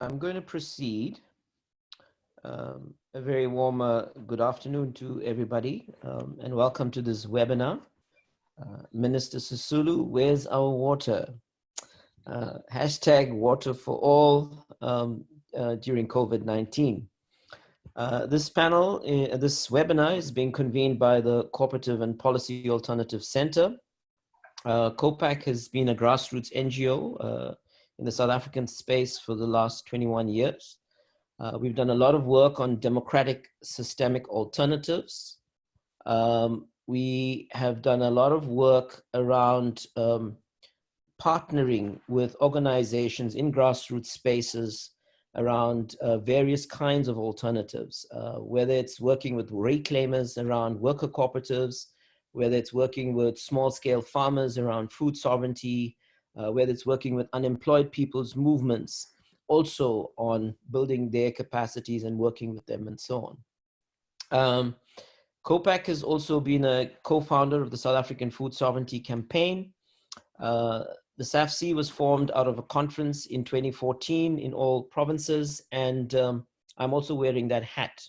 I'm going to proceed. A very warm good afternoon to everybody, and welcome to this webinar. Minister Sisulu, where's our water? Hashtag water for all during COVID-19. This panel, this webinar is being convened by the Cooperative and Policy Alternative Center. COPAC has been a grassroots NGO in the South African space for the last 21 years. We've done a lot of work on democratic systemic alternatives. We have done a lot of work around partnering with organizations in grassroots spaces around various kinds of alternatives, whether it's working with reclaimers around worker cooperatives, whether it's working with small-scale farmers around food sovereignty, whether it's working with unemployed people's movements, also on building their capacities and working with them and so on. COPAC has also been a co-founder of the South African Food Sovereignty Campaign. The SAFC was formed out of a conference in 2014 in all provinces, and I'm also wearing that hat.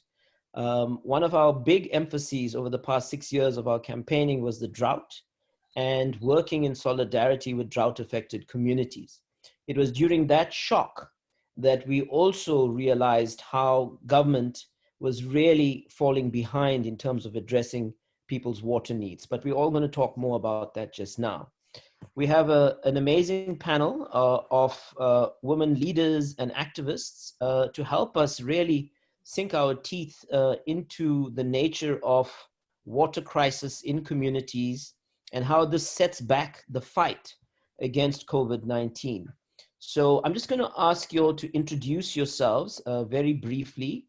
One of our big emphases over the past 6 years of our campaigning was the drought and working in solidarity with drought-affected communities. It was during that shock that we also realized how government was really falling behind in terms of addressing people's water needs. But we're all going to talk more about that just now. We have an amazing panel of women leaders and activists to help us really sink our teeth into the nature of water crisis in communities and how this sets back the fight against COVID-19. So I'm just going to ask you all to introduce yourselves very briefly.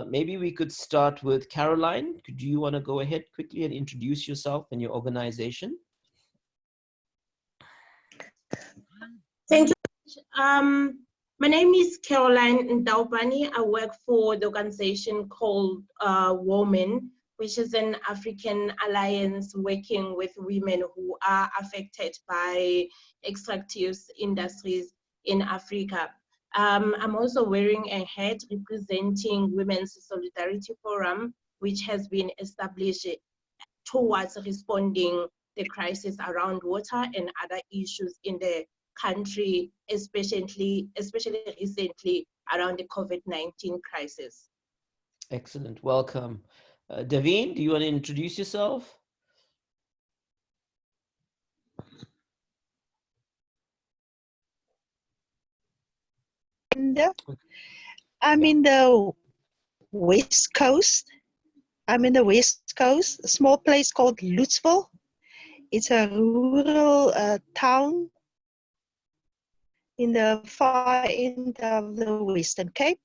Maybe we could start with Caroline. Do you want to go ahead quickly and introduce yourself and your organization? Thank you. My name is Caroline Ntaopane. I work for the organization called Women, which is an African alliance working with women who are affected by extractive industries in Africa. I'm also wearing a hat representing Women's Solidarity Forum, which has been established towards responding the crisis around water and other issues in the country, especially recently around the COVID-19 crisis. Excellent, welcome. Davine, do you want to introduce yourself? I'm in the West Coast. I'm in the West Coast, a small place called Lutzville. It's a rural town in the far end of the Western Cape.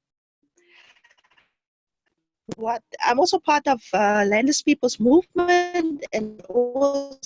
I'm also part of Landless People's Movement and also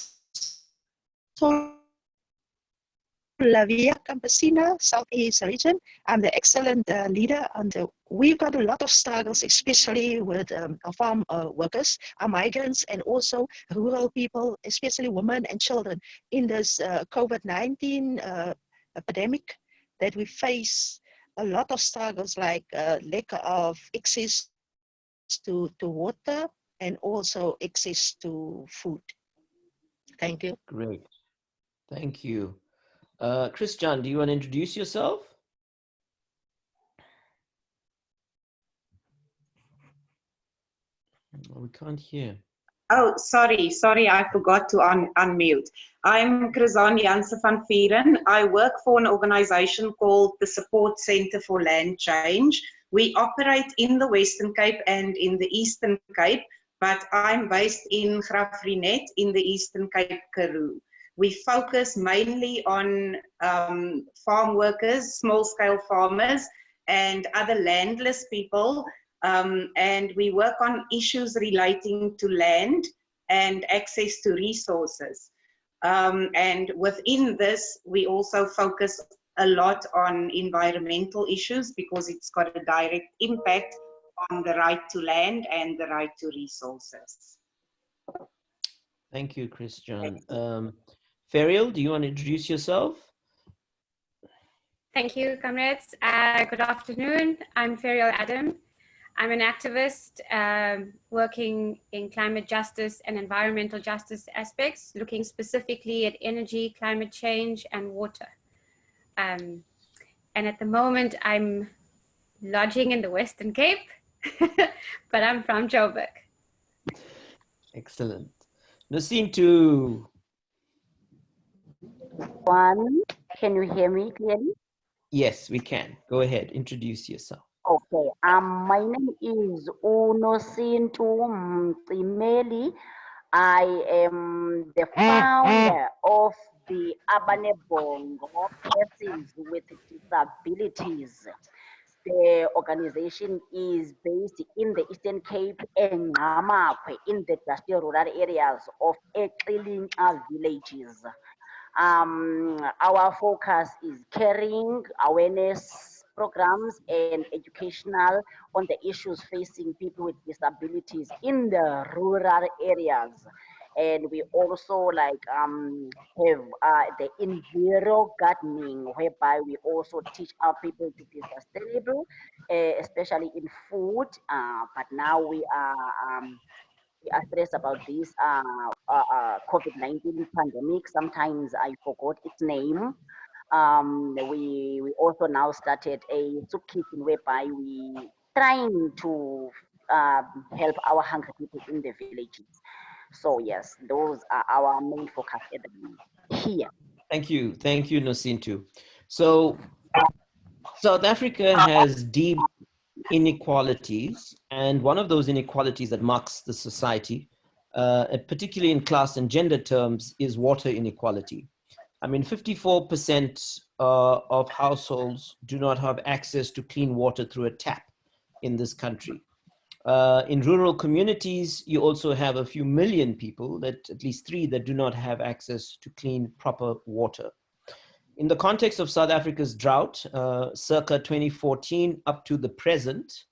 La Via Campesina, Southeast region. I'm the excellent leader, and we've got a lot of struggles, especially with farm workers, migrants, and also rural people, especially women and children in this COVID-19 epidemic that we face. A lot of struggles like lack of access to water and also access to food. Thank you. Great, thank you. Christian, do you want to introduce yourself? We can't hear. Oh, sorry, I forgot to unmute. I'm Chrisan Janse van Vieren. I work for an organization called the Support Center for Land Change. We operate in the Western Cape and in the Eastern Cape, but I'm based in Graaff-Reinet in the Eastern Cape, Karoo. We focus mainly on farm workers, small-scale farmers, and other landless people. And we work on issues relating to land and access to resources. And within this, we also focus a lot on environmental issues because it's got a direct impact on the right to land and the right to resources. Thank you, Christian. Ferrial, do you want to introduce yourself? Thank you, comrades. Good afternoon. I'm Ferrial Adam. I'm an activist working in climate justice and environmental justice aspects, looking specifically at energy, climate change, and water. And at the moment, I'm lodging in the Western Cape, but I'm from Joburg. Excellent. Ntaopane. One, can you hear me clearly? Yes, we can. Go ahead. Introduce yourself. Okay. My name is Unosintu Mtsimeli. I am the founder of the Abanebongo Persons with Disabilities. The organization is based in the Eastern Cape and Namakwe in the industrial rural areas of Eklilinga villages. Our focus is carrying awareness programs and educational on the issues facing people with disabilities in the rural areas. And we also have the enviro gardening, whereby we also teach our people to be sustainable, especially in food. But now we are stressed about this COVID-19 pandemic. Sometimes I forgot its name. We also now started a soup kitchen whereby we trying to help our hungry people in the villages. So yes, those are our main focus at the moment here. Thank you, Ntaopane. So South Africa has deep inequalities, and one of those inequalities that marks the society, particularly in class and gender terms, is water inequality. I mean, 54% of households do not have access to clean water through a tap in this country. In rural communities, you also have a few million people, at least 3, that do not have access to clean, proper water. In the context of South Africa's drought, circa 2014 up to the present,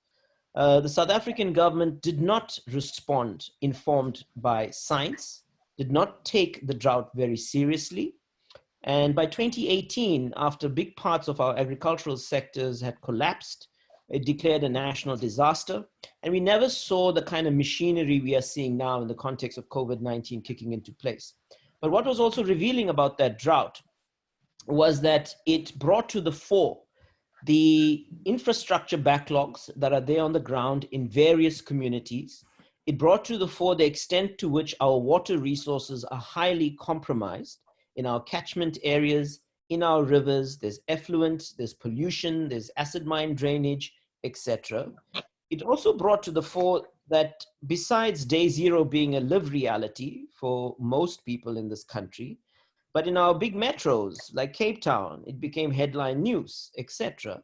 the South African government did not respond informed by science, did not take the drought very seriously. And by 2018, after big parts of our agricultural sectors had collapsed, it declared a national disaster. And we never saw the kind of machinery we are seeing now in the context of COVID-19 kicking into place. But what was also revealing about that drought was that it brought to the fore the infrastructure backlogs that are there on the ground in various communities. It brought to the fore the extent to which our water resources are highly compromised in our catchment areas, in our rivers. There's effluent, there's pollution, there's acid mine drainage, etc. It also brought to the fore that besides day zero being a live reality for most people in this country, but in our big metros like Cape Town, it became headline news, etc.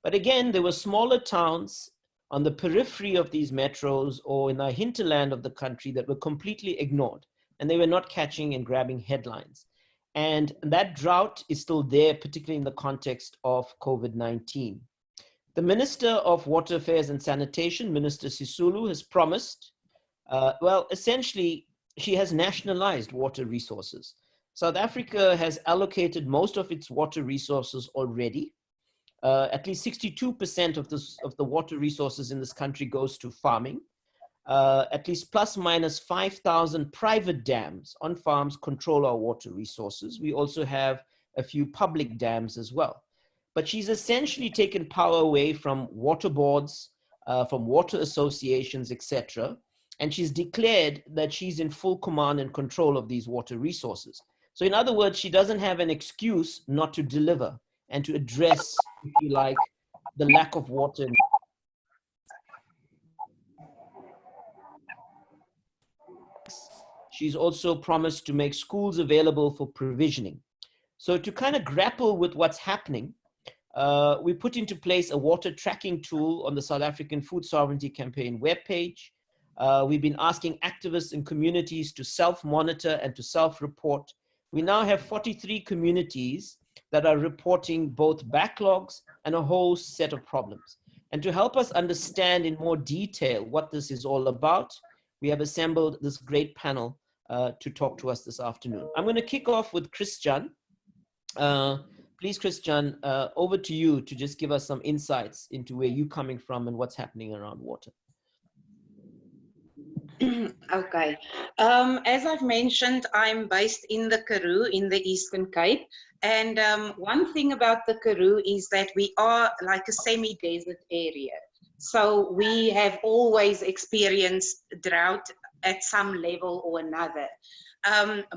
But again, there were smaller towns on the periphery of these metros or in the hinterland of the country that were completely ignored, and they were not catching and grabbing headlines. And that drought is still there, particularly in the context of COVID-19. The Minister of Water Affairs and Sanitation, Minister Sisulu, has promised, well, essentially, she has nationalized water resources. South Africa has allocated most of its water resources already. At least 62% of the water resources in this country goes to farming. At least plus minus 5,000 private dams on farms control our water resources. We also have a few public dams as well. But she's essentially taken power away from water boards, from water associations, etc. And she's declared that she's in full command and control of these water resources. So in other words, she doesn't have an excuse not to deliver and to address, if you like, the lack of water. She's also promised to make schools available for provisioning. So to kind of grapple with what's happening, we put into place a water tracking tool on the South African Food Sovereignty Campaign webpage. We've been asking activists and communities to self-monitor and to self-report. We now have 43 communities that are reporting both backlogs and a whole set of problems. And to help us understand in more detail what this is all about, we have assembled this great panel to talk to us this afternoon. I'm going to kick off with Christian. Please, Christian, over to you to just give us some insights into where you're coming from and what's happening around water. Okay. As I've mentioned, I'm based in the Karoo in the Eastern Cape. And one thing about the Karoo is that we are like a semi-desert area. So we have always experienced drought at some level or another.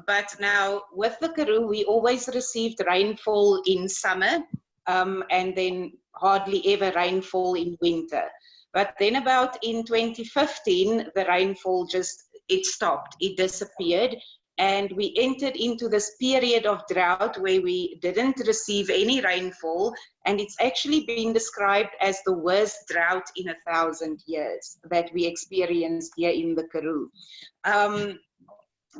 But now with the Karoo, we always received rainfall in summer and then hardly ever rainfall in winter. But then about in 2015, the rainfall it stopped, it disappeared. And we entered into this period of drought where we didn't receive any rainfall. And it's actually been described as the worst drought in 1,000 years that we experienced here in the Karoo.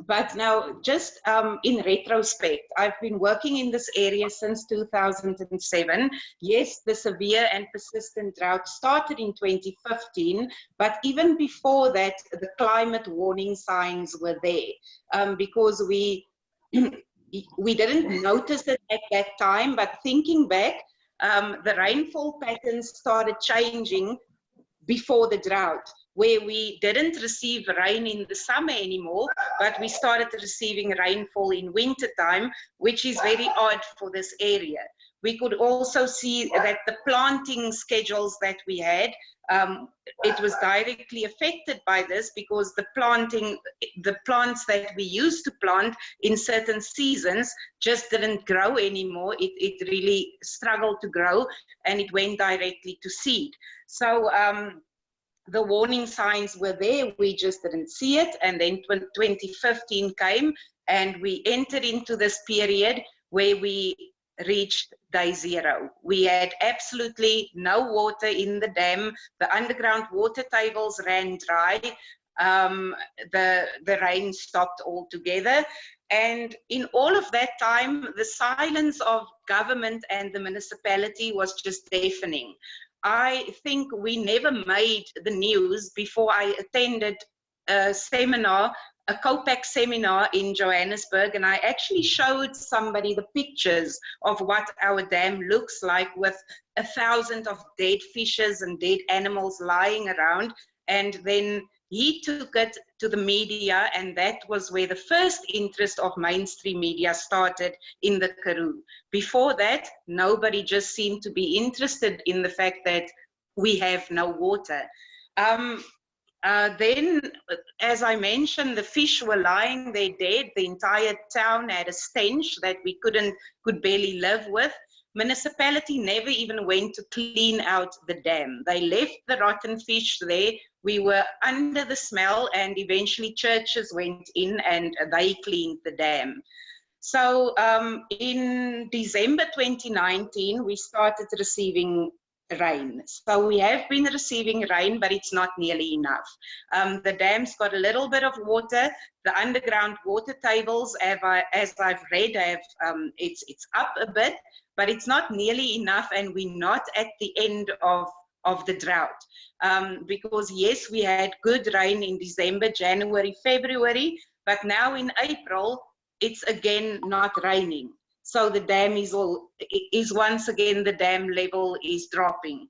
But now, just in retrospect, I've been working in this area since 2007. Yes, the severe and persistent drought started in 2015, but even before that, the climate warning signs were there because we didn't notice it at that time, but thinking back, the rainfall patterns started changing before the drought, where we didn't receive rain in the summer anymore, but we started receiving rainfall in winter time, which is very odd for this area. We could also see that the planting schedules that we had, it was directly affected by this because the plants that we used to plant in certain seasons just didn't grow anymore. It really struggled to grow and it went directly to seed. So the warning signs were there, we just didn't see it. And then 2015 came and we entered into this period where we reached day zero. We had absolutely no water in the dam. The underground water tables ran dry. The rain stopped altogether. And in all of that time, the silence of government and the municipality was just deafening. I think we never made the news before I attended a seminar, a COPAC seminar in Johannesburg, and I actually showed somebody the pictures of what our dam looks like with 1,000 of dead fishes and dead animals lying around. And then he took it to the media, and that was where the first interest of mainstream media started in the Karoo. Before that, nobody just seemed to be interested in the fact that we have no water. Then, as I mentioned, the fish were lying there dead. The entire town had a stench that we could barely live with. Municipality never even went to clean out the dam. They left the rotten fish there. We were under the smell, and eventually churches went in and they cleaned the dam. So in December 2019, we started receiving rain. So we have been receiving rain, but it's not nearly enough. The dam's got a little bit of water. The underground water tables, as I've read, it's up a bit, but it's not nearly enough, and we're not at the end of the drought. Because yes, we had good rain in December, January, February, but now in April, it's again not raining. So the dam is once again, the dam level is dropping.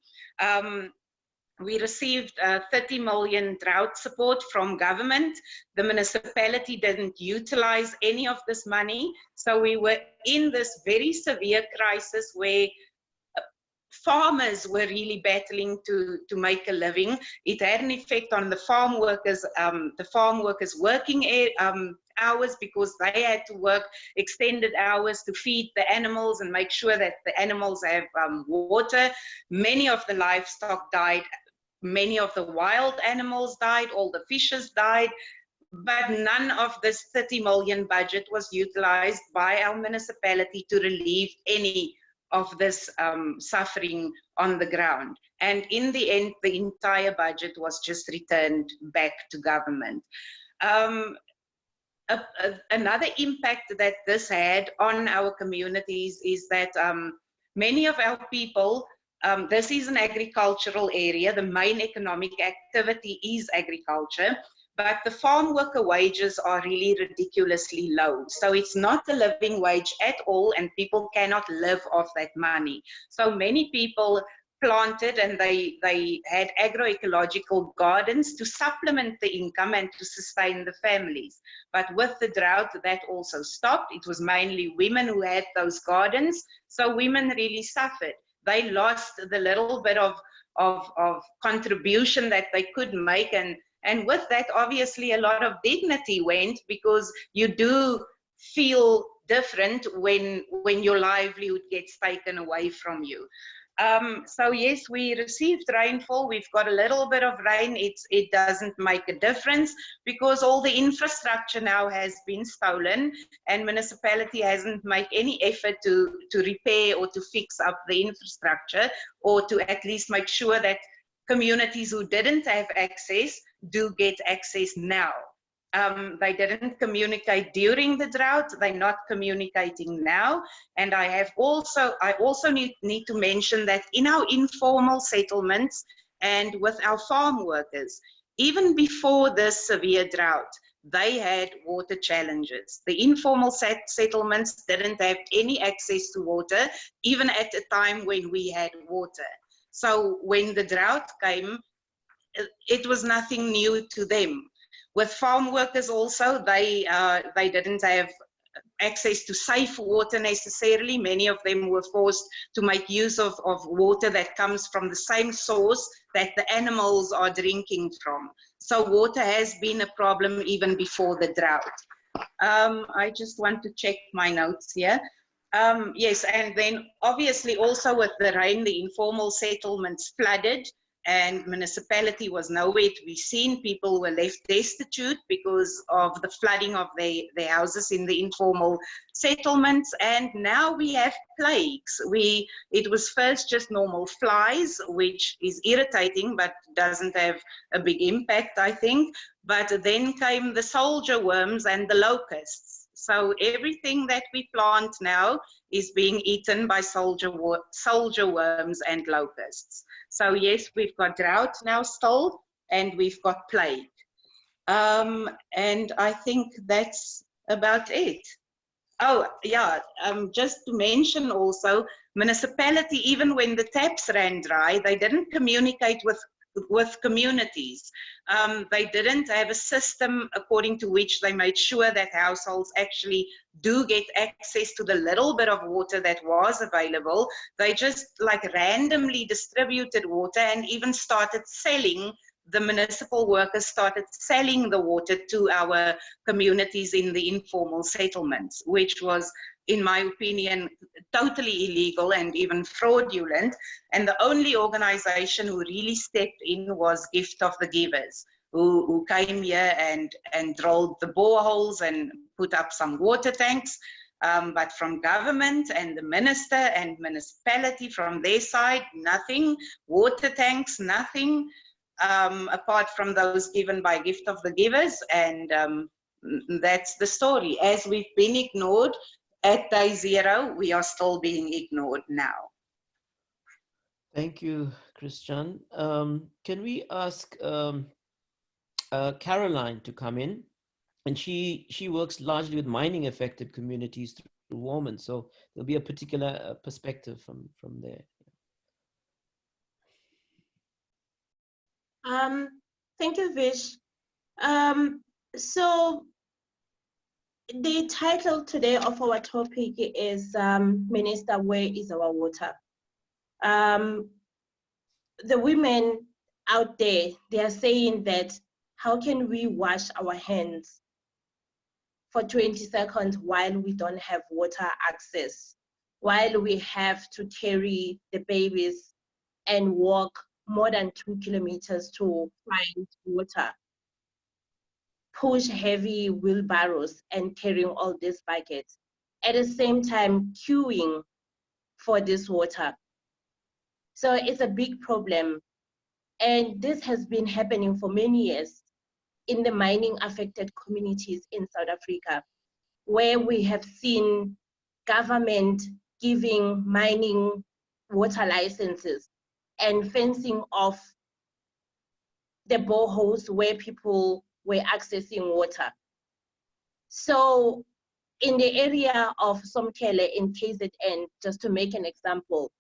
We received 30 million drought support from government. The municipality didn't utilize any of this money. So we were in this very severe crisis where farmers were really battling to make a living. It had an effect on the farm workers working hours, because they had to work extended hours to feed the animals and make sure that the animals have water. Many of the livestock died. Many of the wild animals died. All the fishes died. But none of this 30 million budget was utilized by our municipality to relieve any of this suffering on the ground. And in the end, the entire budget was just returned back to government. Another impact that this had on our communities is that many of our people, this is an agricultural area, the main economic activity is agriculture, but the farm worker wages are really ridiculously low. So it's not a living wage at all, and people cannot live off that money. So many people planted and they had agroecological gardens to supplement the income and to sustain the families. But with the drought, that also stopped. It was mainly women who had those gardens, so women really suffered. They lost the little bit of contribution that they could make, and with that, obviously, a lot of dignity went, because you do feel different when your livelihood gets taken away from you. So yes, we received rainfall. We've got a little bit of rain. It doesn't make a difference, because all the infrastructure now has been stolen, and municipality hasn't made any effort to repair or to fix up the infrastructure, or to at least make sure that communities who didn't have access do get access now. They didn't communicate during the drought. They're not communicating now. And I also need to mention that in our informal settlements and with our farm workers, even before this severe drought, they had water challenges. The informal settlements didn't have any access to water, even at a time when we had water. So when the drought came, it was nothing new to them. With farm workers also, they didn't have access to safe water necessarily. Many of them were forced to make use of water that comes from the same source that the animals are drinking from. So water has been a problem even before the drought. I just want to check my notes here. Yes, and then obviously also with the rain, the informal settlements flooded, and municipality was nowhere to be seen. People were left destitute because of the flooding of their houses in the informal settlements. And now we have plagues. It was first just normal flies, which is irritating but doesn't have a big impact, I think. But then came the soldier worms and the locusts. So everything that we plant now is being eaten by soldier worms and locusts. So yes, we've got drought now still, and we've got plague. And I think that's about it. Oh, yeah, just to mention also, municipality, even when the taps ran dry, they didn't communicate with communities. They didn't have a system according to which they made sure that households actually do get access to the little bit of water that was available. They just like randomly distributed water, and even started selling. The municipal workers started selling the water to our communities in the informal settlements, which was, in my opinion, totally illegal and even fraudulent. And the only organization who really stepped in was Gift of the Givers, who came here and drilled the boreholes and put up some water tanks. But from government and the minister and municipality, from their side, nothing. Water tanks, nothing, apart from those given by Gift of the Givers. And that's the story. As we've been ignored at day zero, we are still being ignored now. Thank you, Christian. Can we ask Caroline to come in? And she works largely with mining affected communities through Women, so there'll be a particular perspective from there. Thank you, Vish. So the title today of our topic is Minister, Where is Our Water? The women out there, they are saying that, how can we wash our hands for 20 seconds while we don't have water access, while we have to carry the babies and walk more than 2 kilometers to find water, push heavy wheelbarrows and carrying all these buckets, at the same time queuing for this water. So it's a big problem. And this has been happening for many years in the mining affected communities in South Africa, where we have seen government giving mining water licenses and fencing off the boreholes where people were accessing water. So in the area of Somkele in KZN, just to make an example,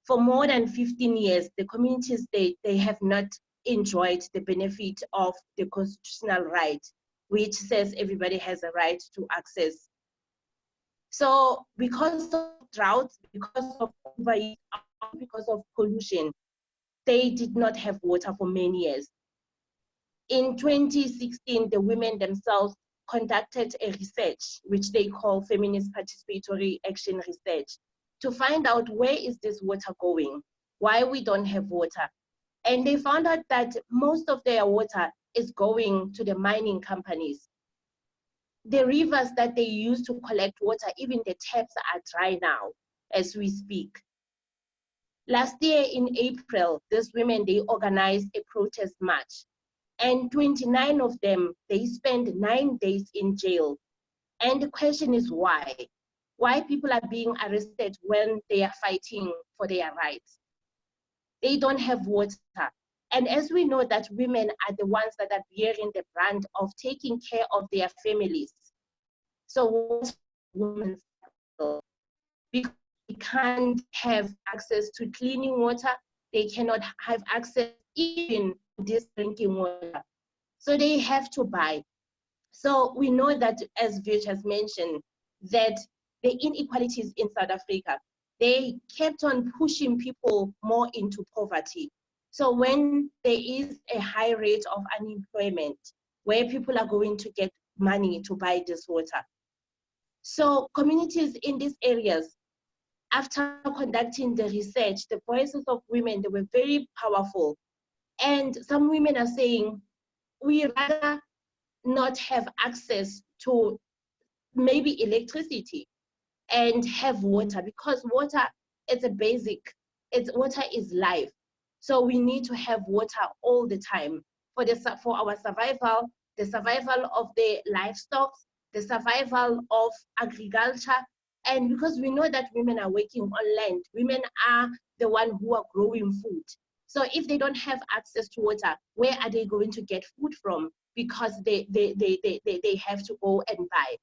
for more than 15 years, the communities, they have not enjoyed the benefit of the constitutional right, which says everybody has a right to access. So because of droughts, because of overuse, because of pollution, they did not have water for many years. In 2016, the women themselves conducted a research, which they call Feminist Participatory Action Research, to find out where is this water going, why we don't have water. And they found out that most of their water is going to the mining companies. The rivers that they use to collect water, even the taps are dry now as we speak. Last year in April, these women, they organized a protest march. And 29 of them, they spent 9 days in jail. And the question is why? Why people are being arrested when they are fighting for their rights? They don't have water. And as we know that women are the ones that are bearing the brunt of taking care of their families. So what's women's battle? Because they can't have access to cleaning water, they cannot have access even to this drinking water. So they have to buy. So we know that, as Vij has mentioned, that the inequalities in South Africa, they kept on pushing people more into poverty. So when there is a high rate of unemployment, where people are going to get money to buy this water. So communities in these areas, after conducting the research, the voices of women, they were very powerful. And some women are saying, we rather not have access to maybe electricity and have water, because water is a basic, water is life. So we need to have water all the time for our survival, the survival of the livestock, the survival of agriculture. And because we know that women are working on land, women are the one who are growing food. So if they don't have access to water, where are they going to get food from? Because they have to go and buy.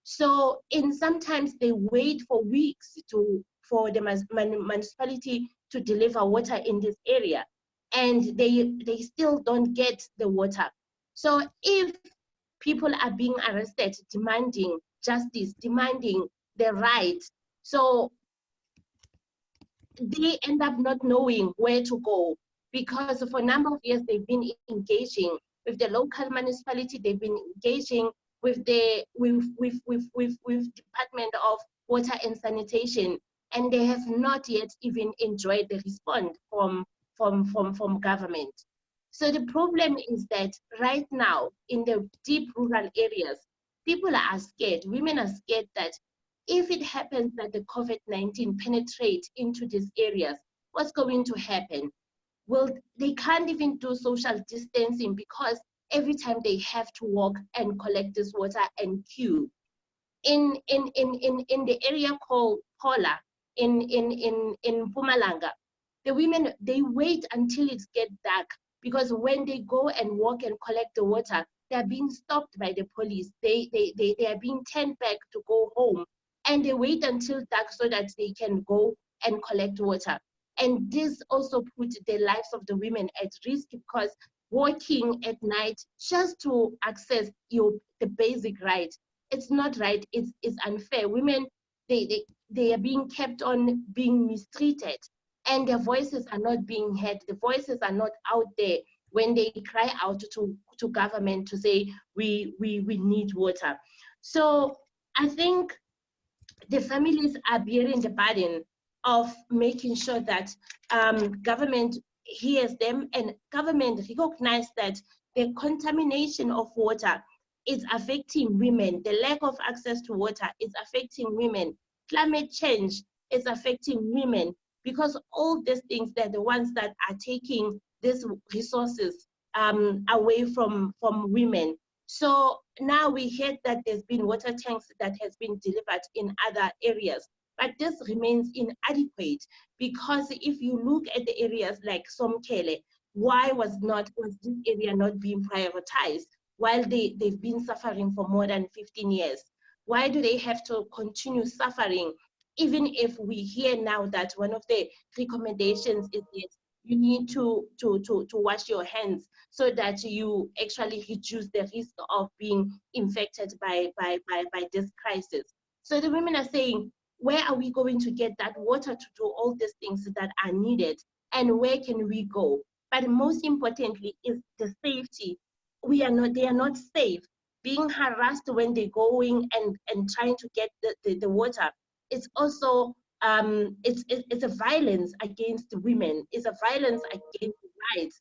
So sometimes they wait for weeks for the municipality to deliver water in this area, and they still don't get the water. So if people are being arrested, demanding justice, demanding the right, so they end up not knowing where to go, because for a number of years they've been engaging with the local municipality, they've been engaging with the Department of Water and Sanitation, and they have not yet even enjoyed the response from government. So the problem is that right now in the deep rural areas, people are scared, women are scared that if it happens that the COVID-19 penetrates into these areas, what's going to happen? Well, they can't even do social distancing because every time they have to walk and collect this water and queue. In the area called Kola, in Mpumalanga, the women, they wait until it gets dark, because when they go and walk and collect the water, they are being stopped by the police. They are being turned back to go home, and they wait until dark so that they can go and collect water. And this also put the lives of the women at risk, because walking at night just to access the basic right, it's not right, it's unfair. Women, they are being kept on being mistreated, and their voices are not being heard. The voices are not out there when they cry out to government to say, we need water. So I think the families are bearing the burden of making sure that government hears them, and government recognize that the contamination of water is affecting women. The lack of access to water is affecting women. Climate change is affecting women, because all these things, they're the ones that are taking these resources away from women. So now we heard that there's been water tanks that has been delivered in other areas, but this remains inadequate, because if you look at the areas like Somkele, why was this area not being prioritized? while they've been suffering for more than 15 years? Why do they have to continue suffering? Even if we hear now that one of the recommendations is that you need to wash your hands so that you actually reduce the risk of being infected by this crisis. So the women are saying, where are we going to get that water to do all these things that are needed, and where can we go? But most importantly is the safety. They are not safe. Being harassed when they're going and trying to get the water. It's also it's a violence against women. It's a violence against rights.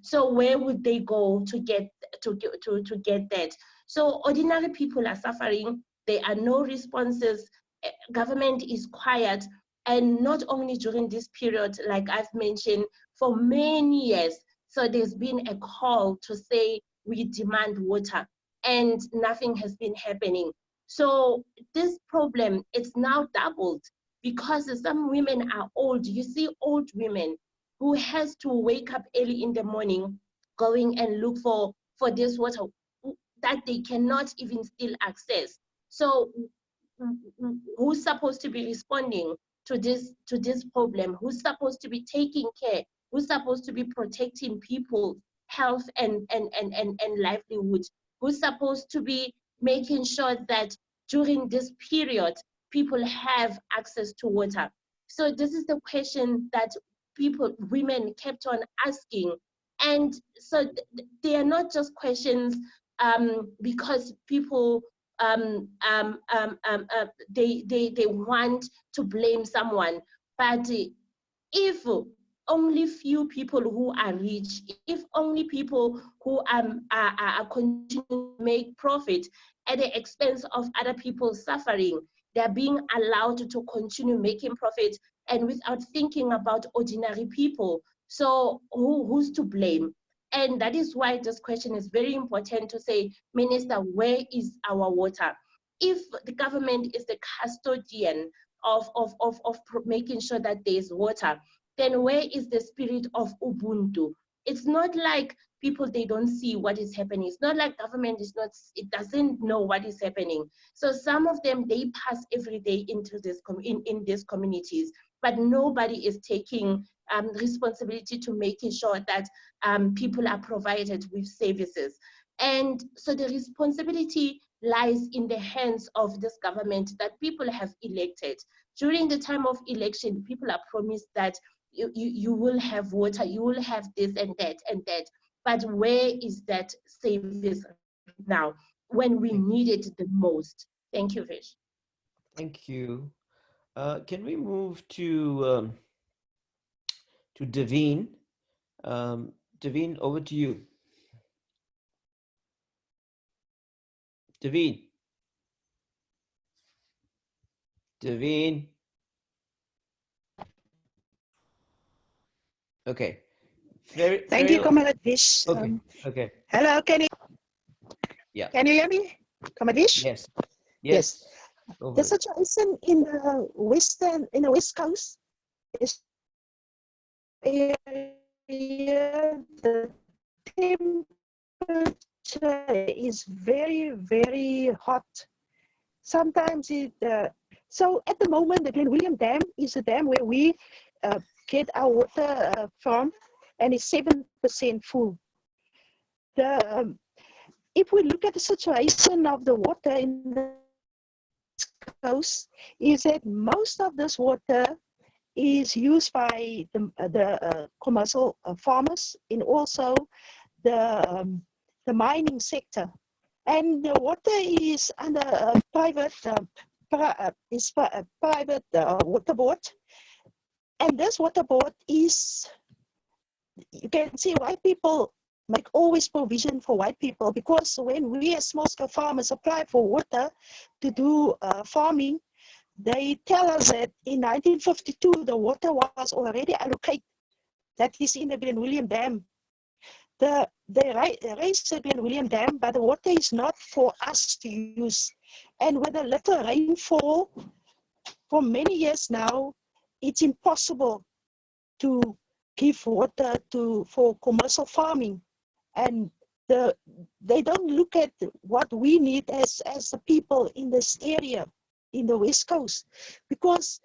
So where would they go to get that? So ordinary people are suffering. There are no responses. Government is quiet, and not only during this period, like I've mentioned, for many years. So there's been a call to say we demand water, and nothing has been happening. So this problem, it's now doubled because some women are old. You see old women who has to wake up early in the morning, going and look for this water that they cannot even still access. So who's supposed to be responding to this problem? Who's supposed to be taking care? Who's supposed to be protecting people's health and livelihood? Who's supposed to be making sure that during this period people have access to water? So this is the question that women kept on asking. And so they are not just questions because people they want to blame someone. But if only few people who are rich, if only people who are continuing to make profit at the expense of other people suffering, they're being allowed to continue making profit and without thinking about ordinary people. So who's to blame? And that is why this question is very important to say, Minister, where is our water? If the government is the custodian of making sure that there's water, then where is the spirit of Ubuntu? It's not like people, they don't see what is happening. It's not like government it doesn't know what is happening. So some of them, they pass every day into this in these communities, but nobody is taking responsibility to making sure that people are provided with services. And so the responsibility lies in the hands of this government that people have elected. During the time of election, people are promised that you will have water, you will have this and that and that. But where is that service now when we need it the most? Thank you, Vish. Thank you. Can we move to Davine? Davine, over to you. Davine. Davine. Okay. Thank you, Comrade Vish. Okay. Okay. Hello, can you hear me, Comrade Vish? Yes. Yes. The situation in the West Coast is the temperature is very, very hot. Sometimes so at the moment, the Glen William Dam is a dam where we get our water from, and it's 7% full. If we look at the situation of the water in the coast, is that most of this water is used by the commercial farmers and also the mining sector, and the water is under a private water board, and this water board is, you can see white people make always provision for white people, because when we as small-scale farmers apply for water to do farming, they tell us that in 1952 the water was already allocated. That is in the Glen William Dam. They raised the Glen William Dam, but the water is not for us to use. And with a little rainfall for many years now, it's impossible to give water for commercial farming. And they don't look at what we need as the people in this area, in the West Coast, because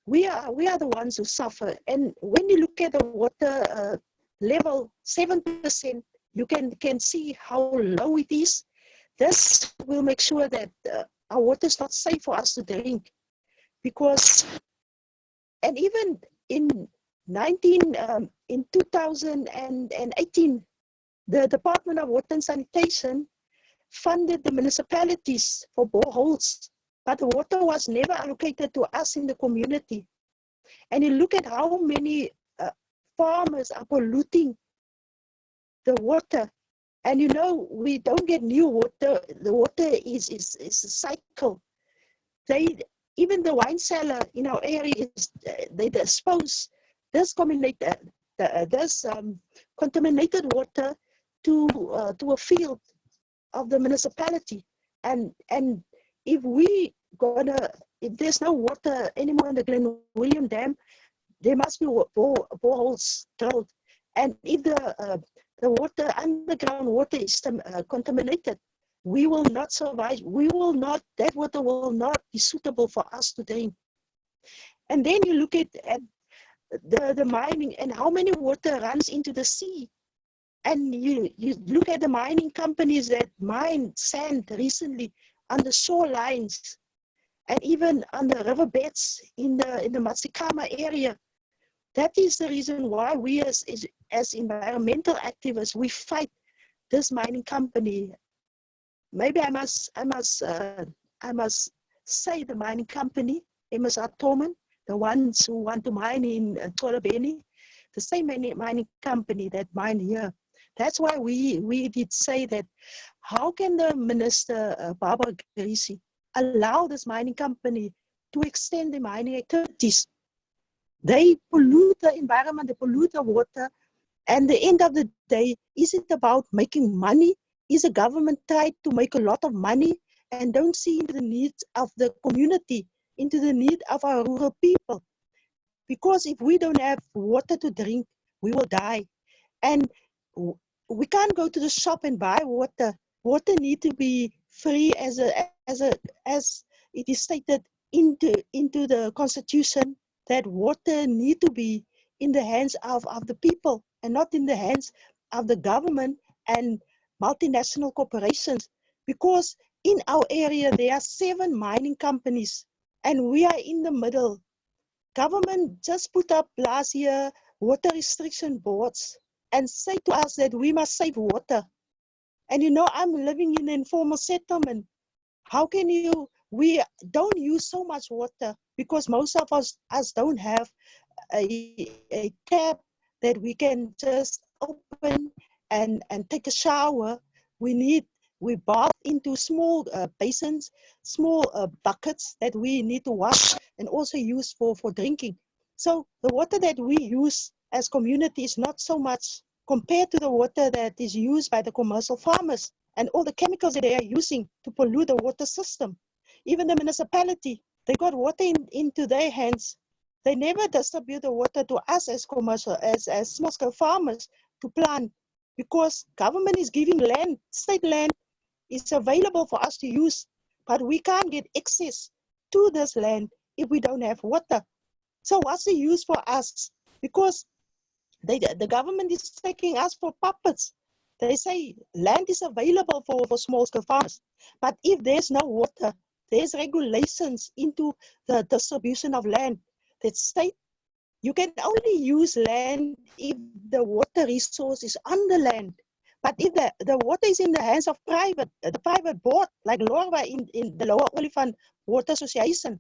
we are the ones who suffer. And when you look at the water level, 7%, you can see how low it is. This will make sure that our water is not safe for us to drink, because, and even in 2018, the Department of Water and Sanitation funded the municipalities for boreholes, but the water was never allocated to us in the community. And you look at how many farmers are polluting the water. And you know, we don't get new water. The water is a cycle. Even the wine cellar in our area, they dispose this contaminated water to a field of the municipality. And if there's no water anymore in the Glen William Dam, there must be boreholes drilled. And if the water, underground water, is contaminated, we will not survive. That water will not be suitable for us to drink. And then you look at the mining and how many water runs into the sea. And you look at the mining companies that mine sand recently on the shorelines and even on the riverbeds in the Matsikama area. That is the reason why we as environmental activists, we fight this mining company. Maybe I must say the mining company, Ntaopane, the ones who want to mine in Ntaopane, the same mining company that mine here. That's why we did say that, how can the Minister, Barbara Grisi, allow this mining company to extend the mining activities? They pollute the environment, they pollute the water, and the end of the day, is it about making money? Is the government tied to make a lot of money and don't see into the needs of the community, into the need of our rural people? Because if we don't have water to drink, we will die. And we can't go to the shop and buy water. Water needs to be free as it is stated into the Constitution, that water need to be in the hands of the people and not in the hands of the government and multinational corporations. Because in our area, there are 7 mining companies and we are in the middle. Government just put up last year water restriction boards and say to us that we must save water. And you know, I'm living in an informal settlement. How can we don't use so much water because most of us don't have a tap that we can just open and take a shower. We bath into small basins, small buckets that we need to wash and also use for drinking. So the water that we use as community is not so much compared to the water that is used by the commercial farmers and all the chemicals that they are using to pollute the water system. Even the municipality, they got water into their hands. They never distribute the water to us as commercial, as small scale farmers to plant, because government is giving land, state land is available for us to use, but we can't get access to this land if we don't have water. So what's the use for us? Because the government is taking us for puppets. They say land is available for small scale farmers, but if there's no water, there's regulations into the distribution of land that state you can only use land if the water resource is on the land. But if the water is in the hands of the private board, like Lorwa in the Lower Olifant Water Association,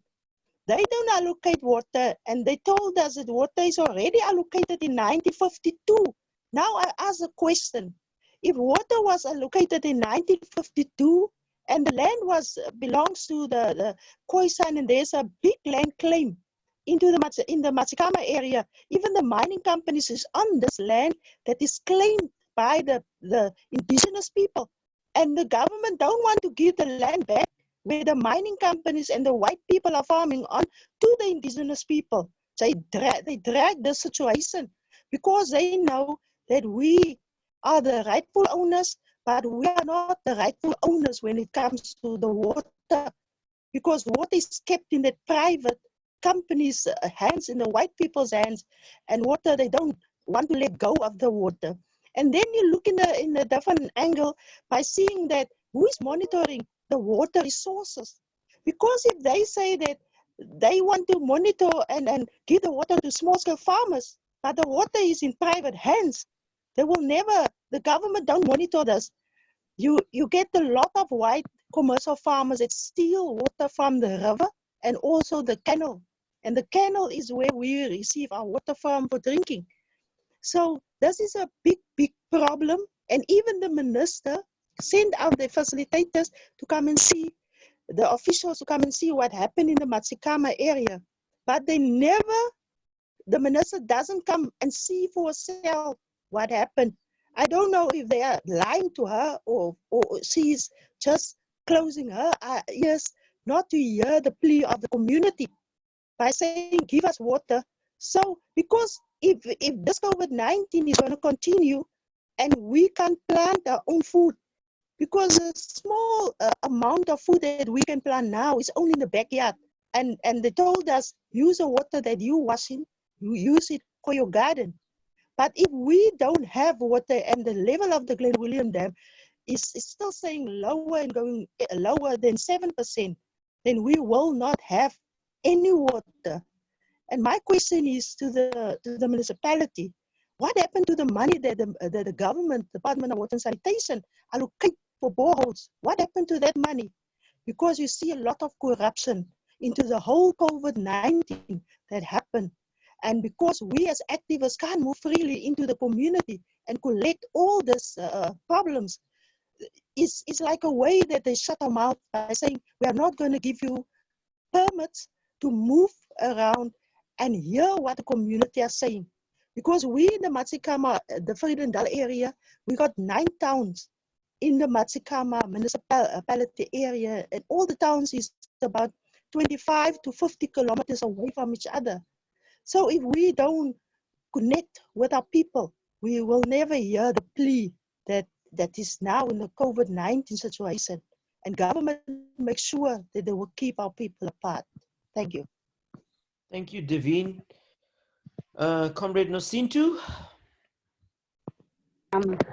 they don't allocate water, and they told us that water is already allocated in 1952. Now I ask a question. If water was allocated in 1952 and the land belongs to the Khoisan, and there's a big land claim in the Matsikama area, even the mining companies is on this land that is claimed by the indigenous people, and the government don't want to give the land back where the mining companies and the white people are farming on to the indigenous people. They drag the situation because they know that we are the rightful owners, but we are not the rightful owners when it comes to the water, because water is kept in the private companies' hands, in the white people's hands, and water, they don't want to let go of the water. And then you look in a different angle by seeing that who is monitoring the water resources. Because if they say that they want to monitor and give the water to small-scale farmers, but the water is in private hands, they will never, the government don't monitor this. You get a lot of white commercial farmers that steal water from the river and also the canal. And the canal is where we receive our water from for drinking. So this is a big, big problem. And even the minister sent out the facilitators to come and see, the officials to come and see what happened in the Matsikama area. But they never, the minister doesn't come and see for herself what happened. I don't know if they are lying to her or she's just closing her ears not to hear the plea of the community by saying, give us water. So, because if this COVID-19 is going to continue and we can't plant our own food, because a small amount of food that we can plant now is only in the backyard. And they told us, use the water that you washing, you use it for your garden. But if we don't have water and the level of the Glen William Dam is still saying lower and going lower than 7%, then we will not have any water. And my question is to the municipality, what happened to the money that the government, Department of Water and Sanitation, allocate for boreholes? What happened to that money? Because you see a lot of corruption into the whole COVID-19 that happened. And because we as activists can't move freely into the community and collect all these problems, it's like a way that they shut our mouth by saying, we are not going to give you permits to move around and hear what the community are saying. Because we in the Matsikama, the Vredendal area, we got 9 towns in the Matsikama municipality area, and all the towns is about 25 to 50 kilometers away from each other. So if we don't connect with our people, we will never hear the plea that is now in the COVID-19 situation. And government makes sure that they will keep our people apart. Thank you. Thank you, Davine. Comrade Nosintu?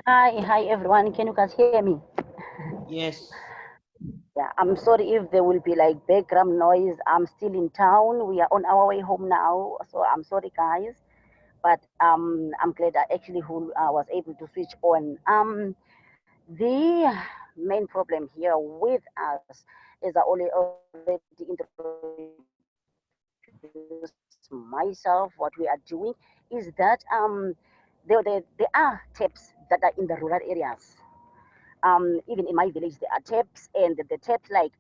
Hi everyone. Can you guys hear me? Yes. Yeah, I'm sorry if there will be like background noise. I'm still in town. We are on our way home now, so I'm sorry, guys. But I'm glad I actually was able to switch on. The main problem here with us is I already introduced myself. What we are doing is that there are taps that are in the rural areas. Even in my village, there are taps, and the taps like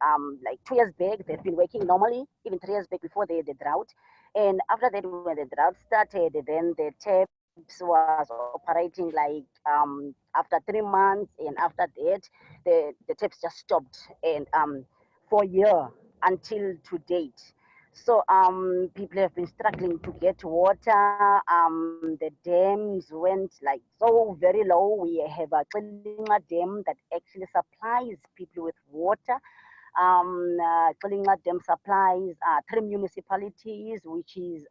2 years back, they've been working normally, even 3 years back before the drought. And after that, when the drought started, then the taps was operating like after 3 months, and after that, the taps just stopped, and for a year until to date. So people have been struggling to get water. The dams went like so very low. We have a Xilinga dam that actually supplies people with water. Xilinga dam supplies 3 municipalities, which is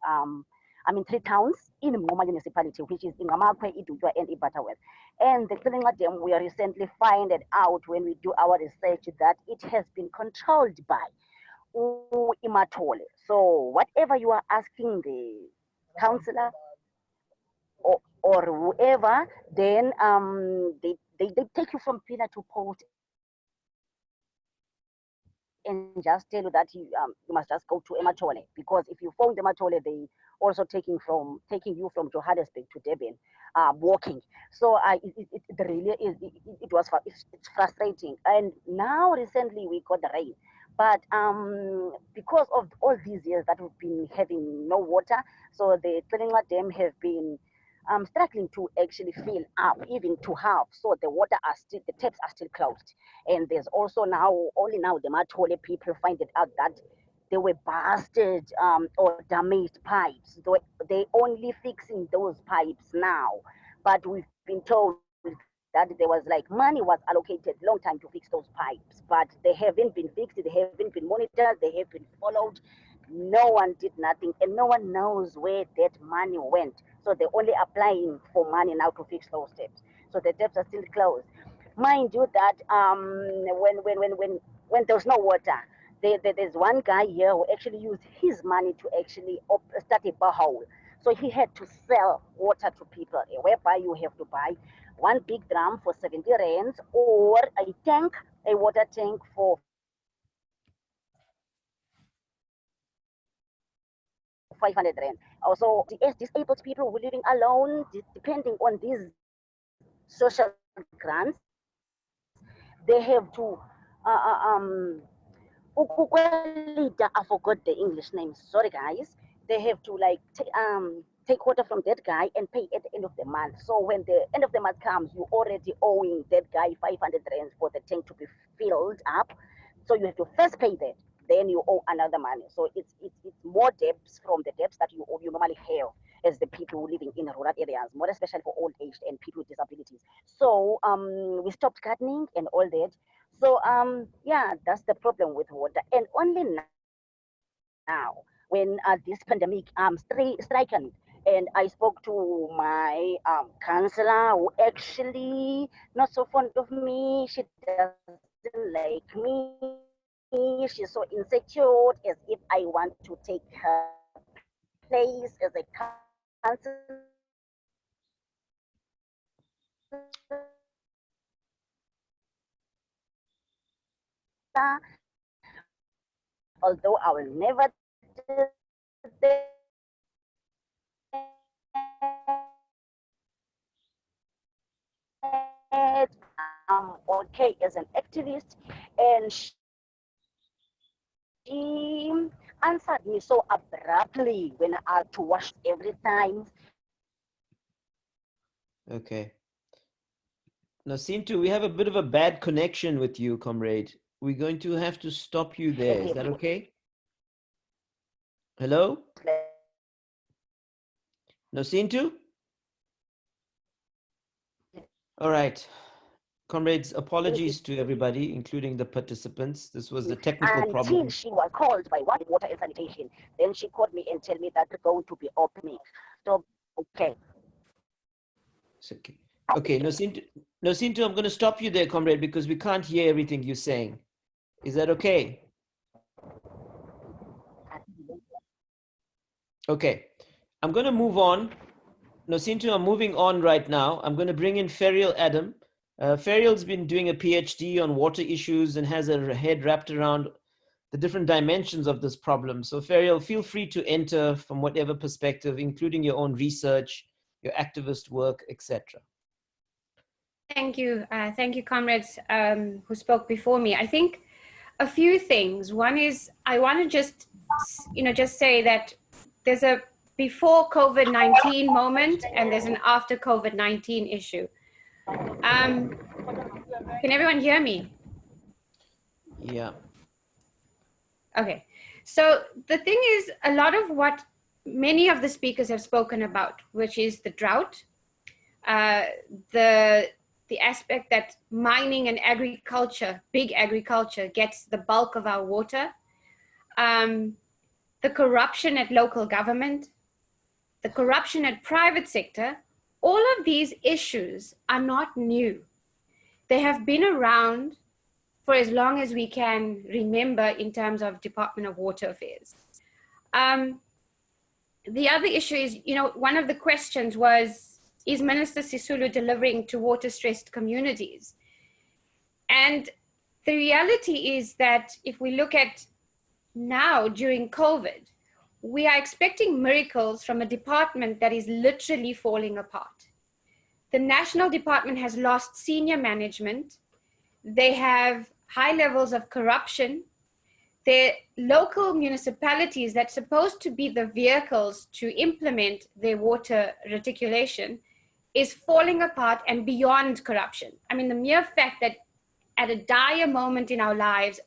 3 towns in Ngoma municipality, which is Ingamakwe, Idudwa, and Ibatawel. And the Xilinga dam, we recently find it out when we do our research that it has been controlled by Imatole. So whatever you are asking the counselor or whoever, then they take you from pillar to post and just tell you that you must just go to Ematole, because if you phone the Ematole, they also taking you from Johannesburg to Durban, walking. So it really is. It's frustrating. And now recently we got the rain, but because of all these years that we've been having no water, so the Tlinga Dam have been struggling to actually fill up, even to half. So the taps are still closed. And there's also only now the Matole people find it out that they were busted or damaged pipes. They only fixing those pipes now. But we've been told that that there was like money was allocated long time to fix those pipes, but they haven't been fixed, they haven't been monitored, they have been followed. No one did nothing, and no one knows where that money went. So they're only applying for money now to fix those taps. So the taps are still closed. Mind you that when there's no water, there's one guy here who actually used his money to actually start a borehole. So he had to sell water to people, whereby you have to buy one big drum for 70 rands or a tank, a water tank for 500 rand. Also, the disabled people who are living alone, depending on these social grants, they have to I forgot the English name. Sorry, guys. They have to like take water from that guy and pay at the end of the month. So when the end of the month comes, you're already owing that guy 500 rands for the tank to be filled up. So you have to first pay that, then you owe another money. So it's more debts from the debts that you normally have as the people living in rural areas, more especially for old age and people with disabilities. So we stopped gardening and all that. So yeah, that's the problem with water. And only now, when this pandemic stricken, and I spoke to my counselor, who actually not so fond of me. She doesn't like me. She's so insecure, as if I want to take her place as a counselor. Although I will never do that, I'm okay as an activist, and she answered me so abruptly when I had to wash every time. Okay. Now, Sintu, we have a bit of a bad connection with you, comrade. We're going to have to stop you there. Is that okay? Hello? No, Sintu? All right. Comrades, apologies to everybody, including the participants. This was a technical problem. Until she was called by water and sanitation. Then she called me and told me that it's going to be opening. So, okay. It's okay. Okay, no, Sintu, I'm going to stop you there, comrade, because we can't hear everything you're saying. Is that okay? Okay. I'm going to move on. No, Sintu, I'm moving on right now. I'm going to bring in Ferrial Adam. Ferrial's been doing a PhD on water issues and has a head wrapped around the different dimensions of this problem. So Ferrial, feel free to enter from whatever perspective, including your own research, your activist work, etc. Thank you, comrades who spoke before me. I think a few things. One is I want to just say that there's a before COVID-19 moment and there's an after COVID-19 issue. Can everyone hear me? Yeah. Okay. So the thing is, a lot of what many of the speakers have spoken about, which is the drought, the aspect that mining and agriculture, big agriculture, gets the bulk of our water, the corruption at local government, the corruption at private sector, all of these issues are not new. They have been around for as long as we can remember in terms of Department of Water Affairs. The other issue is, one of the questions was, is Minister Sisulu delivering to water-stressed communities? And the reality is that if we look at now during COVID, we are expecting miracles from a department that is literally falling apart. The national department has lost senior management. They have high levels of corruption. Their local municipalities that's supposed to be the vehicles to implement their water reticulation is falling apart and beyond corruption. I mean, the mere fact that at a dire moment in our lives,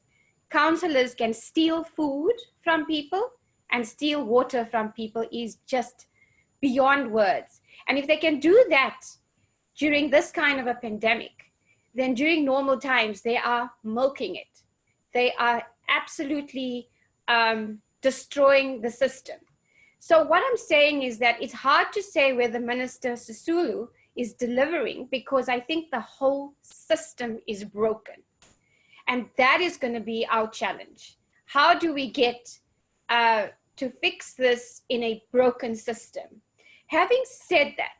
councillors can steal food from people and steal water from people is just beyond words. And if they can do that during this kind of a pandemic, then during normal times, they are milking it. They are absolutely destroying the system. So what I'm saying is that it's hard to say whether Minister Sisulu is delivering, because I think the whole system is broken. And that is going to be our challenge. How do we get to fix this in a broken system? Having said that,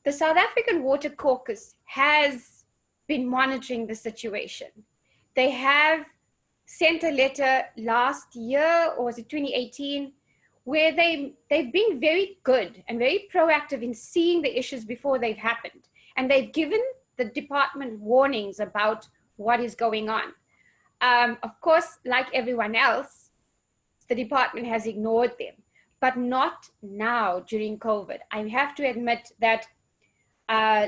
the South African Water Caucus has been monitoring the situation. They have sent a letter last year, or was it 2018, where they've been very good and very proactive in seeing the issues before they've happened. And they've given the department warnings about what is going on. Of course, like everyone else, the department has ignored them, but not now during COVID. I have to admit that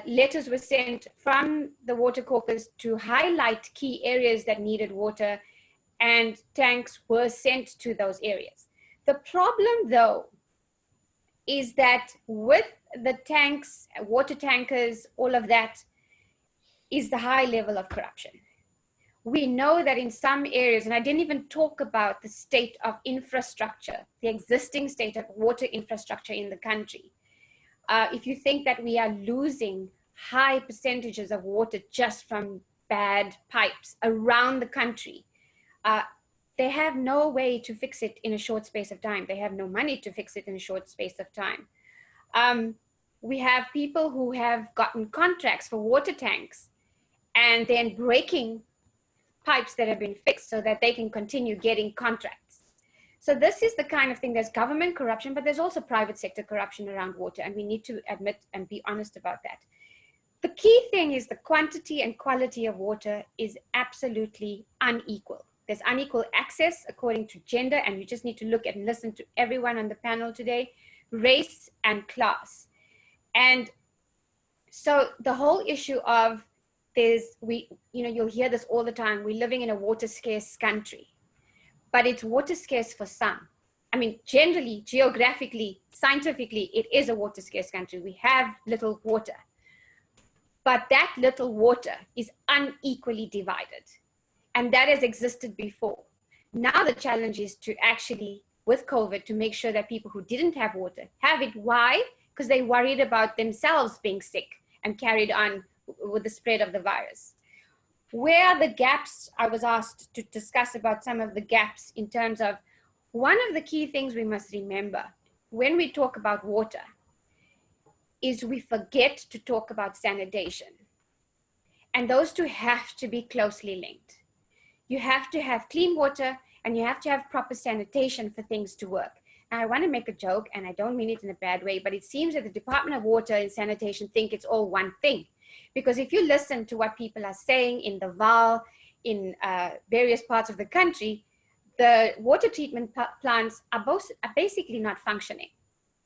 letters were sent from the Water Caucus to highlight key areas that needed water, and tanks were sent to those areas. The problem, though, is that with the tanks, water tankers, all of that, is the high level of corruption. We know that in some areas, and I didn't even talk about the state of infrastructure, the existing state of water infrastructure in the country. If you think that we are losing high percentages of water just from bad pipes around the country, they have no way to fix it in a short space of time. They have no money to fix it in a short space of time. We have people who have gotten contracts for water tanks and then breaking pipes that have been fixed so that they can continue getting contracts. So this is the kind of thing, there's government corruption, but there's also private sector corruption around water, and we need to admit and be honest about that. The key thing is the quantity and quality of water is absolutely unequal. There's unequal access according to gender, and you just need to look at and listen to everyone on the panel today, race and class. And so the whole issue of you'll hear this all the time, we're living in a water scarce country, but it's water scarce for some. I mean, generally, geographically, scientifically, it is a water scarce country. We have little water, but that little water is unequally divided. And that has existed before. Now the challenge is to actually, with COVID, to make sure that people who didn't have water have it. Why? Because they worried about themselves being sick and carried on with the spread of the virus. Where are the gaps? I was asked to discuss about some of the gaps in terms of, one of the key things we must remember when we talk about water is we forget to talk about sanitation. And those two have to be closely linked. You have to have clean water and you have to have proper sanitation for things to work. Now, I want to make a joke, and I don't mean it in a bad way, but it seems that the Department of Water and Sanitation think it's all one thing. Because if you listen to what people are saying in the Vaal, in various parts of the country, the water treatment plants are basically not functioning.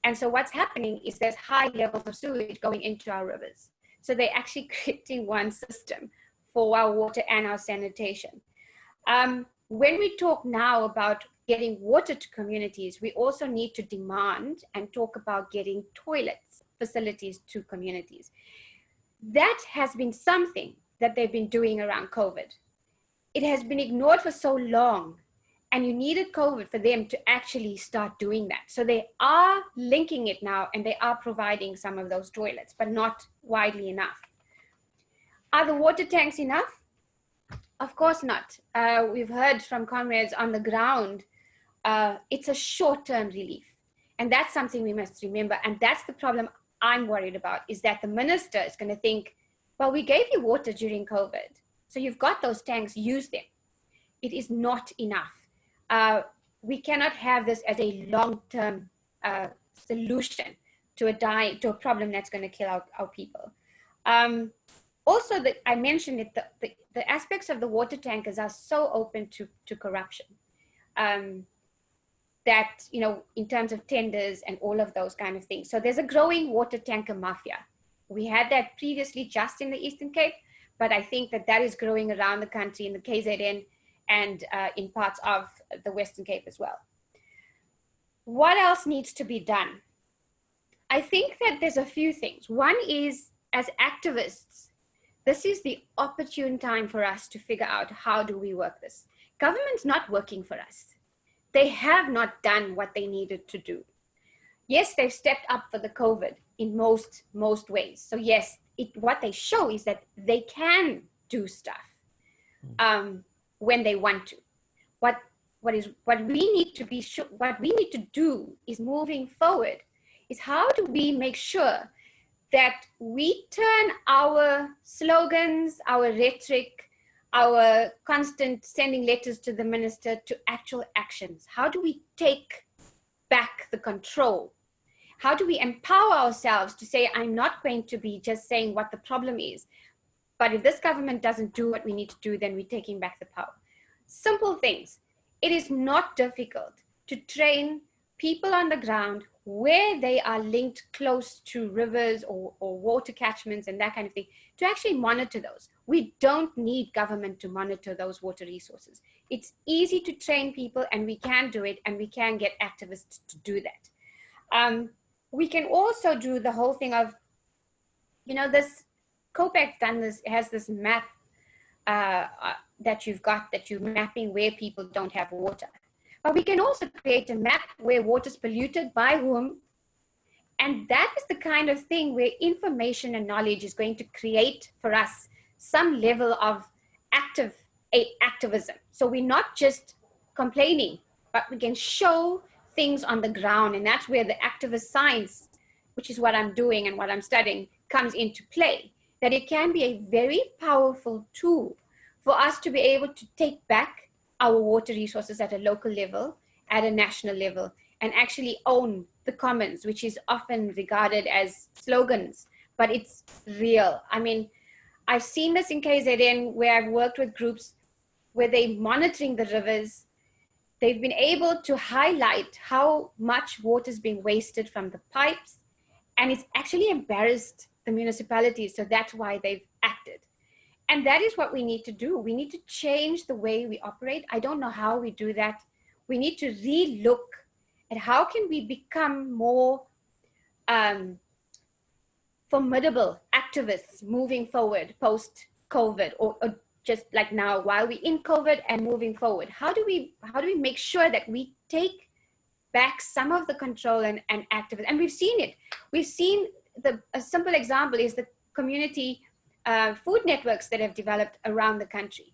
And so what's happening is there's high levels of sewage going into our rivers. So they're actually creating one system for our water and our sanitation. When we talk now about getting water to communities, we also need to demand and talk about getting toilets facilities to communities. That has been something that they've been doing around COVID. It has been ignored for so long, and you needed COVID for them to actually start doing that. So they are linking it now, and they are providing some of those toilets, but not widely enough. Are the water tanks enough? Of course not. We've heard from comrades on the ground, it's a short-term relief. And that's something we must remember. And that's the problem I'm worried about, is that the minister is going to think, well, we gave you water during COVID, so you've got those tanks, use them. It is not enough. We cannot have this as a long-term solution to a problem that's going to kill our people. Also, I mentioned it, the aspects of the water tankers are so open to corruption. That, in terms of tenders and all of those kind of things. So there's a growing water tanker mafia. We had that previously just in the Eastern Cape, but I think that is growing around the country in the KZN and in parts of the Western Cape as well. What else needs to be done? I think that there's a few things. One is as activists, this is the opportune time for us to figure out how do we work this. Government's not working for us. They have not done what they needed to do. Yes, they've stepped up for the COVID in most ways. So yes, what they show is that they can do stuff when they want to. What we need to do is moving forward is how do we make sure that we turn our slogans, our rhetoric, our constant sending letters to the minister to actual actions? How do we take back the control? How do we empower ourselves to say, I'm not going to be just saying what the problem is, but if this government doesn't do what we need to do, then we're taking back the power. Simple things. It is not difficult to train people on the ground where they are linked close to rivers or water catchments and that kind of thing, to actually monitor those. We don't need government to monitor those water resources. It's easy to train people, and we can do it, and we can get activists to do that. We can also do the whole thing of, this COPEC's done this, has this map that you're mapping where people don't have water. But we can also create a map where water's polluted by whom. And that is the kind of thing where information and knowledge is going to create for us some level of activism. So we're not just complaining, but we can show things on the ground. And that's where the activist science, which is what I'm doing and what I'm studying, comes into play. That it can be a very powerful tool for us to be able to take back our water resources at a local level, at a national level, and actually own the commons, which is often regarded as slogans, but it's real. I mean, I've seen this in KZN where I've worked with groups where they're monitoring the rivers. They've been able to highlight how much water is being wasted from the pipes, and it's actually embarrassed the municipalities, so that's why they've acted. And that is what we need to do. We need to change the way we operate. I don't know how we do that. We need to re-look at how can we become more formidable activists moving forward post-COVID, or just like now while we're in COVID and moving forward. How do we make sure that we take back some of the control and activism? And we've seen it. We've seen a simple example is the community food networks that have developed around the country.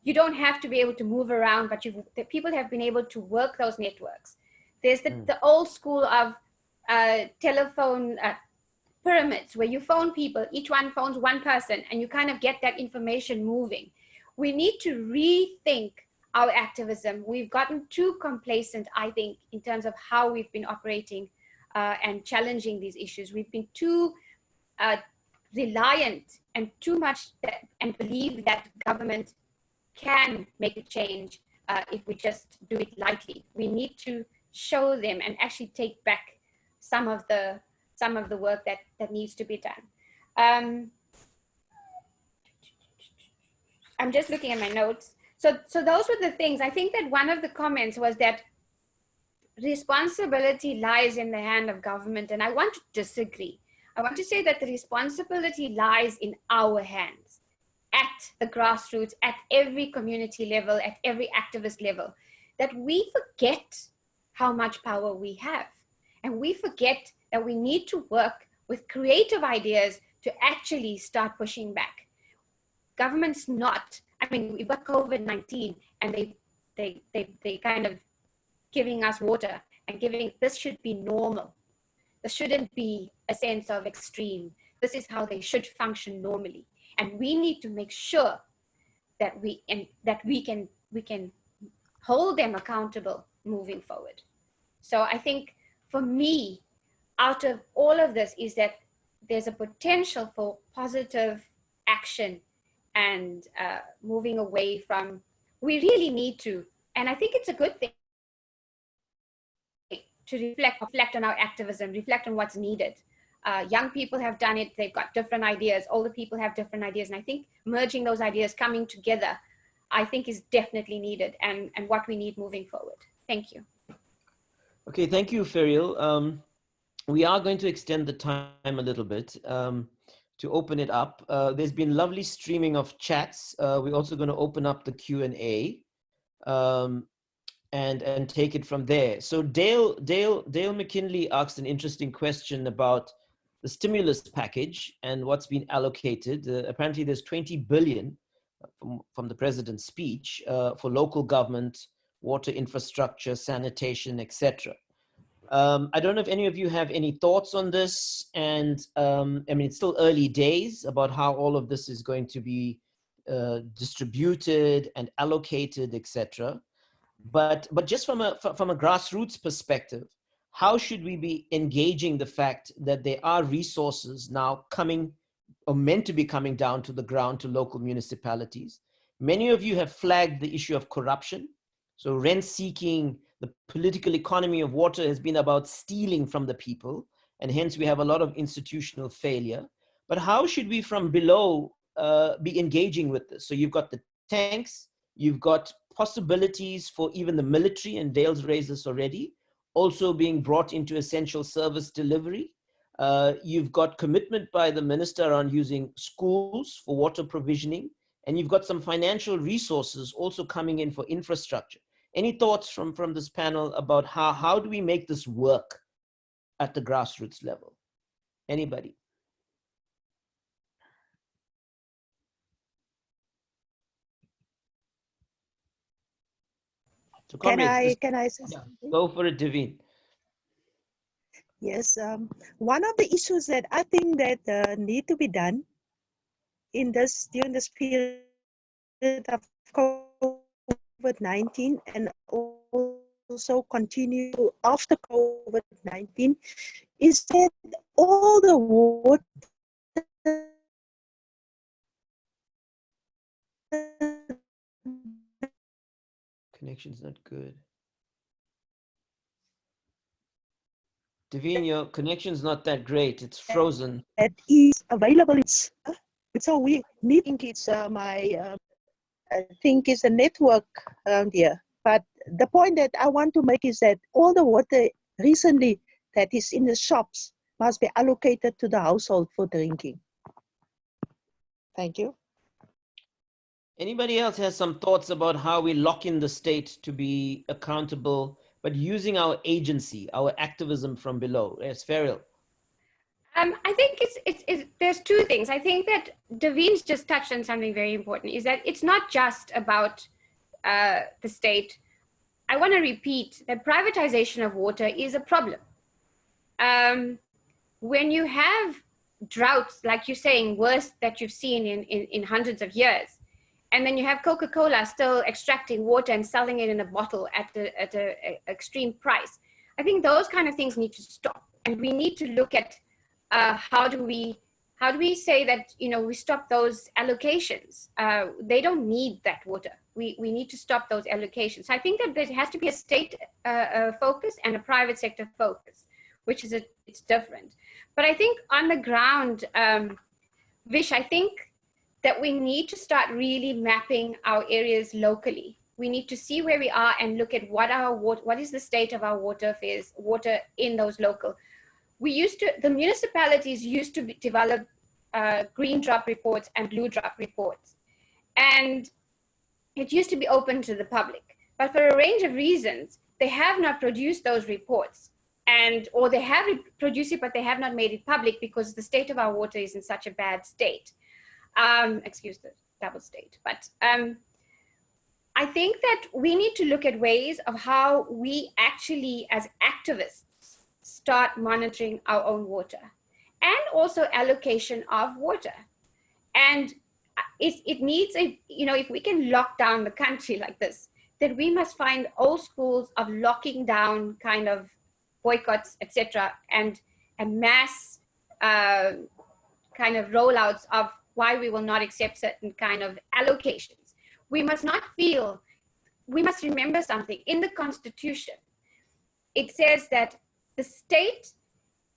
You don't have to be able to move around, but people have been able to work those networks. There's the old school of telephone pyramids where you phone people, each one phones one person, and you kind of get that information moving. We need to rethink our activism. We've gotten too complacent, I think, in terms of how we've been operating and challenging these issues. We've been too reliant and too much and believe that government can make a change if we just do it lightly. We need to show them and actually take back some of the work that needs to be done. I'm just looking at my notes. So those were the things. I think that one of the comments was that responsibility lies in the hand of government, and I want to disagree. I want to say that the responsibility lies in our hands, at the grassroots, at every community level, at every activist level, that we forget how much power we have. And we forget that we need to work with creative ideas to actually start pushing back. Government's not, I mean, we've got COVID-19 and they kind of giving us water and this should be normal. This shouldn't be a sense of extreme. This is how they should function normally. And we need to make sure that we can hold them accountable moving forward. So I think for me, out of all of this is that there's a potential for positive action and moving away from, we really need to, and I think it's a good thing to reflect on our activism, reflect on what's needed. Young people have done it, they've got different ideas, older people have different ideas, and I think merging those ideas, coming together, I think is definitely needed and what we need moving forward. Thank you. Okay, thank you, Ferrial. We are going to extend the time a little bit. to open it up. There's been lovely streaming of chats. We're also going to open up the Q&A and take it from there. So Dale McKinley asked an interesting question about the stimulus package and what's been allocated. Apparently there's 20 billion from the president's speech for local government, water infrastructure, sanitation, etc. I don't know if any of you have any thoughts on this. And I mean, it's still early days about how all of this is going to be distributed and allocated, etc. But just from a grassroots perspective, how should we be engaging the fact that there are resources now coming or meant to be coming down to the ground to local municipalities? Many of you have flagged the issue of corruption. So rent seeking, the political economy of water has been about stealing from the people, and hence we have a lot of institutional failure. But how should we from below be engaging with this? So you've got the tanks, you've got possibilities for even the military, and Dale's raised this already, also being brought into essential service delivery. You've got commitment by the minister on using schools for water provisioning, and you've got some financial resources also coming in for infrastructure. Any thoughts from this panel about how do we make this work at the grassroots level? Anybody? So Can I say yeah, something? go for it, Davine. Yes, one of the issues that I think that need to be done in during this period of COVID-19 and also continue after COVID-19 is that all the water Connection's not good. Davine, your connection's not that great. It's frozen. that is available. So we need, I think it's a network around here. But the point that I want to make is that all the water recently that is in the shops must be allocated to the household for drinking. Thank you. Anybody else has some thoughts about how we lock in the state to be accountable, but using our agency, our activism from below? Yes, Ferrial. I think there's two things. I think that Davine's just touched on something very important, is that it's not just about the state. I want to repeat that privatization of water is a problem. When you have droughts, like you're saying, worse that you've seen in hundreds of years, and then you have Coca-Cola still extracting water and selling it in a bottle at an extreme price, I think those kind of things need to stop. And we need to look at how do we say that, we stop those allocations? They don't need that water. We need to stop those allocations. So I think that there has to be a state focus and a private sector focus, which is it's different. But I think on the ground, Vish, I think that we need to start really mapping our areas locally. We need to see where we are and look at what is the state of our water affairs, water in those local. The municipalities used to develop green drop reports and blue drop reports. And it used to be open to the public. But for a range of reasons, they have not produced those reports. Or they have produced it, but they have not made it public because the state of our water is in such a bad state. Excuse the double state. But I think that we need to look at ways of how we actually, as activists, start monitoring our own water and also allocation of water. And it needs if we can lock down the country like this, then we must find old schools of locking down kind of boycotts, etc., and mass kind of rollouts of why we will not accept certain kind of allocations. We must remember something. In the Constitution, it says that the state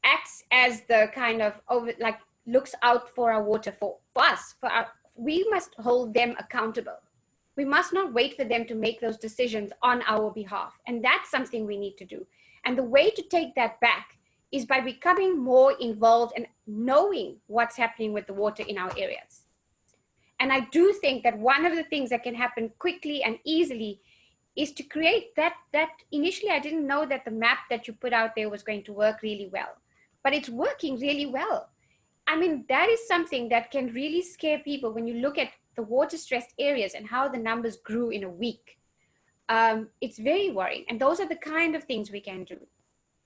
acts as the kind of looks out for our water for us. We must hold them accountable. We must not wait for them to make those decisions on our behalf. And that's something we need to do. And the way to take that back is by becoming more involved and knowing what's happening with the water in our areas. And I do think that one of the things that can happen quickly and easily is to create that initially I didn't know that the map that you put out there was going to work really well, but it's working really well. I mean, that is something that can really scare people when you look at the water stressed areas and how the numbers grew in a week. It's very worrying. And those are the kind of things we can do.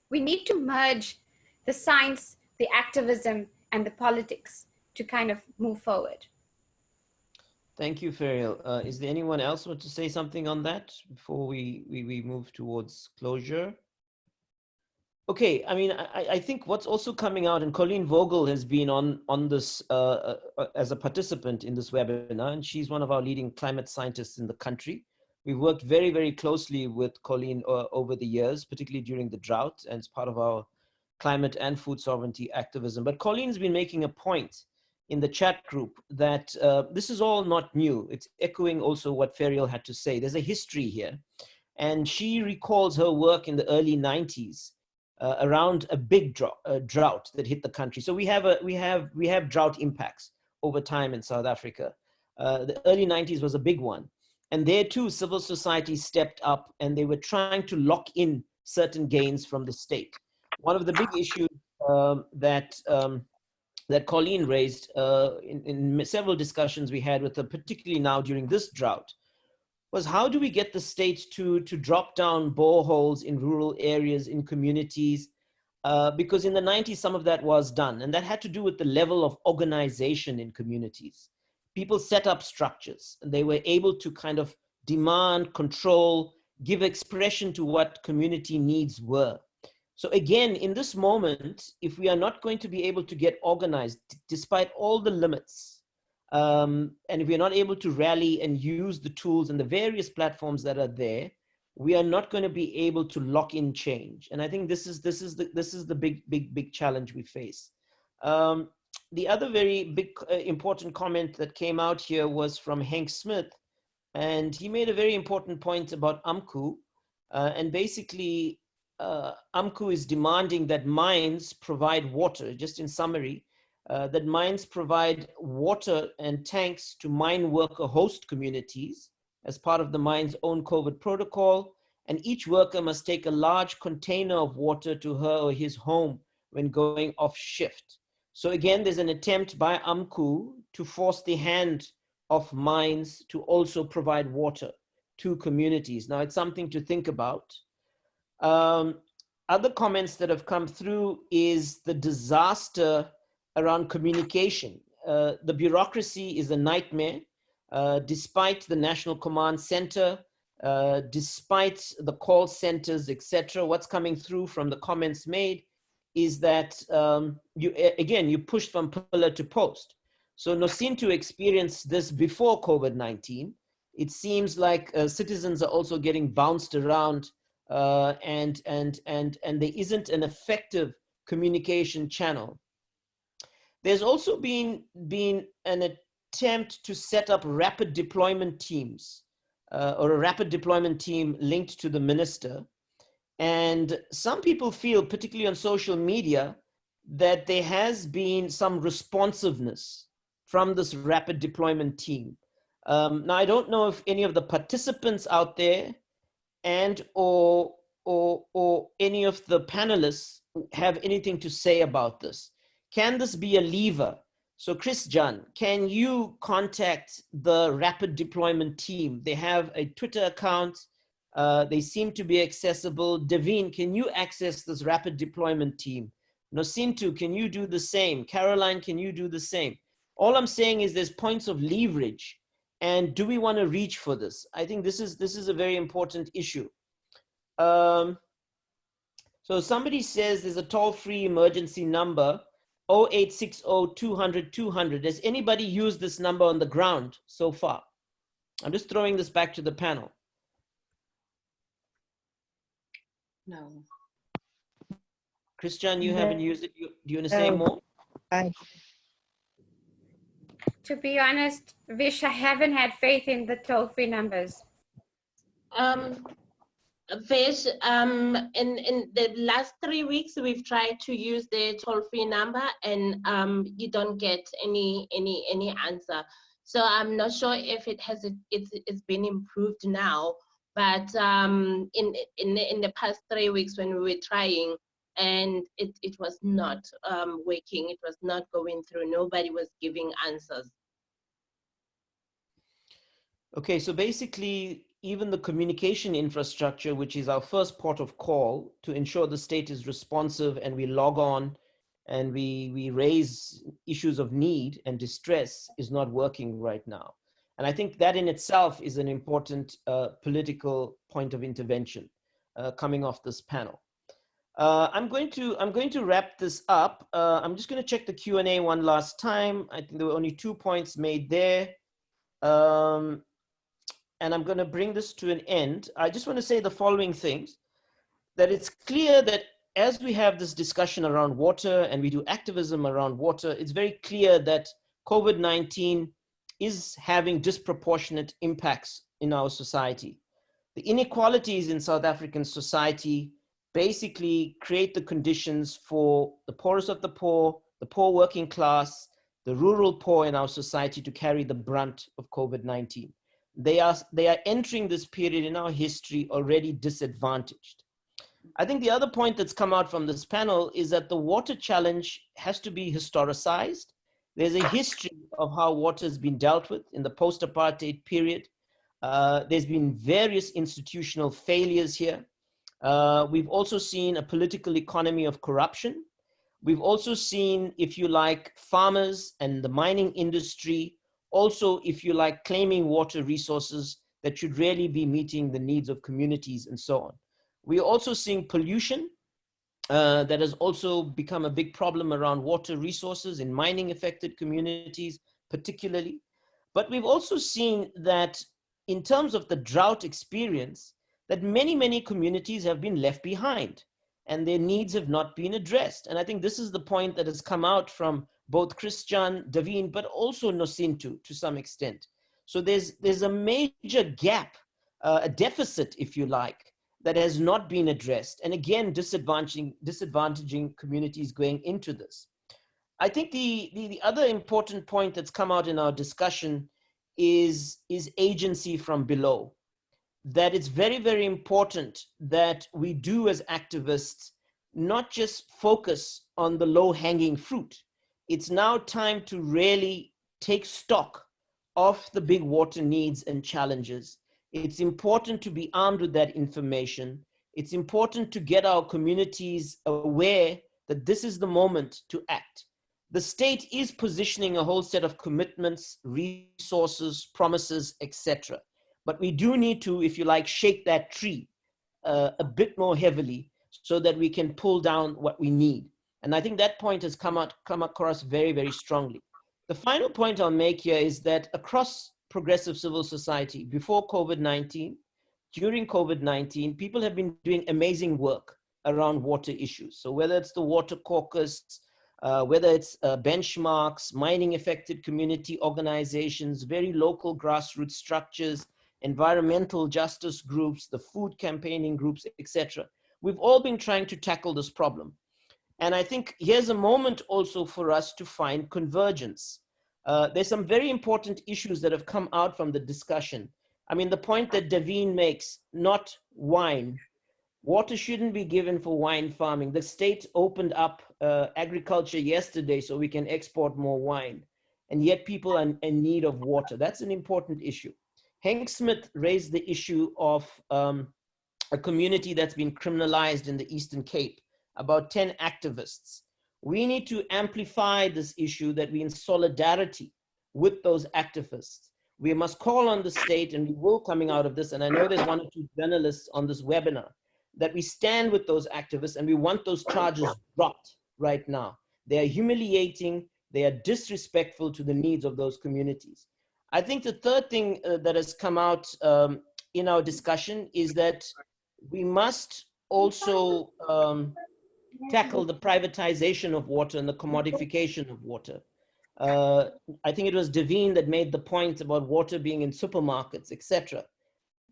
We need to merge the science, the activism, and the politics to kind of move forward. Thank you, Ferrial. Is there anyone else want to say something on that before we move towards closure? Okay, I mean, I think what's also coming out, and Colleen Vogel has been on this as a participant in this webinar, and she's one of our leading climate scientists in the country. We've worked very, very closely with Colleen over the years, particularly during the drought, and it's part of our climate and food sovereignty activism. But Colleen's been making a point in the chat group that this is all not new. It's echoing also what Ferrial had to say. There's a history here. And she recalls her work in the early 90s around a big drought that hit the country. So we have drought impacts over time in South Africa. The early 90s was a big one. And there too, civil society stepped up and they were trying to lock in certain gains from the state. One of the big issues that Colleen raised in several discussions we had with her, particularly now during this drought, was how do we get the state to drop down boreholes in rural areas, in communities, because in the 90s, some of that was done. And that had to do with the level of organization in communities. People set up structures and they were able to kind of demand, control, give expression to what community needs were. So again, in this moment, if we are not going to be able to get organized, despite all the limits, and if we're not able to rally and use the tools and the various platforms that are there, we are not going to be able to lock in change. And I think this is the big challenge we face. The other very big important comment that came out here was from Henk Smith, and he made a very important point about UMCU, and basically UMCU is demanding that mines provide water, just in summary, that mines provide water and tanks to mine worker host communities as part of the mine's own COVID protocol, and each worker must take a large container of water to her or his home when going off shift. So again, there's an attempt by UMCU to force the hand of mines to also provide water to communities. Now, it's something to think about. Other comments that have come through is the disaster around communication. The bureaucracy is a nightmare, despite the National Command Center, despite the call centers, etc. What's coming through from the comments made is that you pushed from pillar to post. So Nosinto experienced this before COVID-19. It seems like citizens are also getting bounced around and there isn't an effective communication channel. There's also been an attempt to set up rapid deployment teams or a rapid deployment team linked to the minister. And some people feel, particularly on social media, that there has been some responsiveness from this rapid deployment team. Now, I don't know if any of the participants out there and or any of the panelists have anything to say about this. Can this be a lever? So Christian, can you contact the rapid deployment team? They have a Twitter account. They seem to be accessible. Davine, can you access this rapid deployment team? Nosinto, can you do the same? Caroline, can you do the same? All I'm saying is there's points of leverage. And do we want to reach for this? I think this is a very important issue. So somebody says there's a toll-free emergency number, 0860-200-200. Has anybody used this number on the ground so far? I'm just throwing this back to the panel. No. Christian, you haven't used it. Do you want to say more? To be honest, Vish, I haven't had faith in the toll-free numbers. Fish, in the last 3 weeks, we've tried to use the toll-free number, and you don't get any answer. So I'm not sure if it's been improved now, but in the past 3 weeks when we were trying, and it was not working, it was not going through. Nobody was giving answers. Okay, so basically, even the communication infrastructure, which is our first port of call to ensure the state is responsive and we log on and we raise issues of need and distress, is not working right now. And I think that in itself is an important political point of intervention coming off this panel. I'm going to wrap this up. I'm just going to check the Q&A one last time. I think there were only 2 points made there. And I'm going to bring this to an end. I just want to say the following things, that it's clear that as we have this discussion around water and we do activism around water, it's very clear that COVID-19 is having disproportionate impacts in our society. The inequalities in South African society basically create the conditions for the poorest of the poor working class, the rural poor in our society to carry the brunt of COVID-19. They are entering this period in our history already disadvantaged. I think the other point that's come out from this panel is that the water challenge has to be historicized. There's a history of how water has been dealt with in the post-apartheid period. There's been various institutional failures here. We've also seen a political economy of corruption. We've also seen, if you like, farmers and the mining industry also, if you like, claiming water resources that should really be meeting the needs of communities and so on. We're also seeing pollution that has also become a big problem around water resources in mining affected communities, particularly. But we've also seen that in terms of the drought experience, that many communities have been left behind and their needs have not been addressed. And I think this is the point that has come out from both Christian, Davine, but also Nosintu to some extent. So there's a major gap, a deficit, if you like, that has not been addressed. And again, disadvantaging communities going into this. I think the other important point that's come out in our discussion is agency from below. That it's very important that we do as activists not just focus on the low-hanging fruit. It's now time to really take stock of the big water needs and challenges. It's important to be armed with that information. It's important to get our communities aware that this is the moment to act. The state is positioning a whole set of commitments, resources, promises, etc. But we do need to, if you like, shake that tree a bit more heavily so that we can pull down what we need. And I think that point has come across very strongly. The final point I'll make here is that across progressive civil society, before COVID-19, during COVID-19, people have been doing amazing work around water issues. So whether it's the Water Caucus, whether it's benchmarks, mining affected community organizations, very local grassroots structures, environmental justice groups, the food campaigning groups, etc. We've all been trying to tackle this problem. And I think here's a moment also for us to find convergence. There's some very important issues that have come out from the discussion. I mean, the point that Davine makes, not wine. Water shouldn't be given for wine farming. The state opened up agriculture yesterday so we can export more wine. And yet people are in need of water. That's an important issue. Hank Smith raised the issue of a community that's been criminalized in the Eastern Cape, about 10 activists. We need to amplify this issue, that we in solidarity with those activists. We must call on the state, and we will coming out of this, and I know there's 1 or 2 journalists on this webinar, that we stand with those activists and we want those charges dropped right now. They are humiliating, they are disrespectful to the needs of those communities. I think the third thing that has come out in our discussion is that we must also tackle the privatization of water and the commodification of water. I think it was Davine that made the point about water being in supermarkets, etc.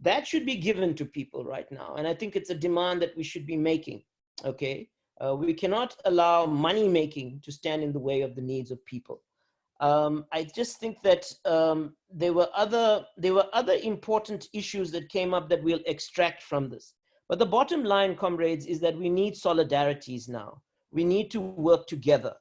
That should be given to people right now. And I think it's a demand that we should be making, okay? We cannot allow money making to stand in the way of the needs of people. I just think that there were other important issues that came up that we'll extract from this. But the bottom line, comrades, is that we need solidarities now. We need to work together.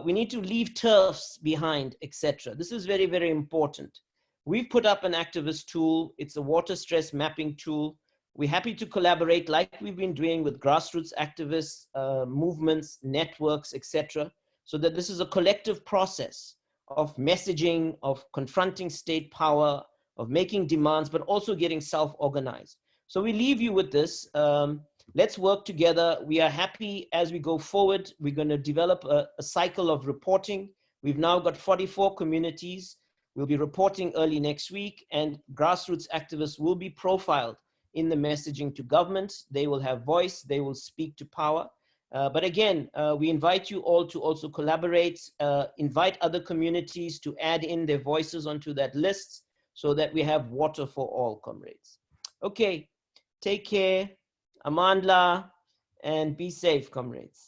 We need to leave turfs behind, etc. This is very, very important. We've put up an activist tool. It's a water stress mapping tool. We're happy to collaborate like we've been doing with grassroots activists, movements, networks, etc. So that this is a collective process of messaging, of confronting state power, of making demands, but also getting self-organized. So we leave you with this. Let's work together. We are happy as we go forward. We're going to develop a cycle of reporting. We've now got 44 communities. We'll be reporting early next week, and grassroots activists will be profiled in the messaging to government. They will have voice. They will speak to power. But again, we invite you all to also collaborate, invite other communities to add in their voices onto that list so that we have water for all, comrades. Okay, take care, Amandla, and be safe, comrades.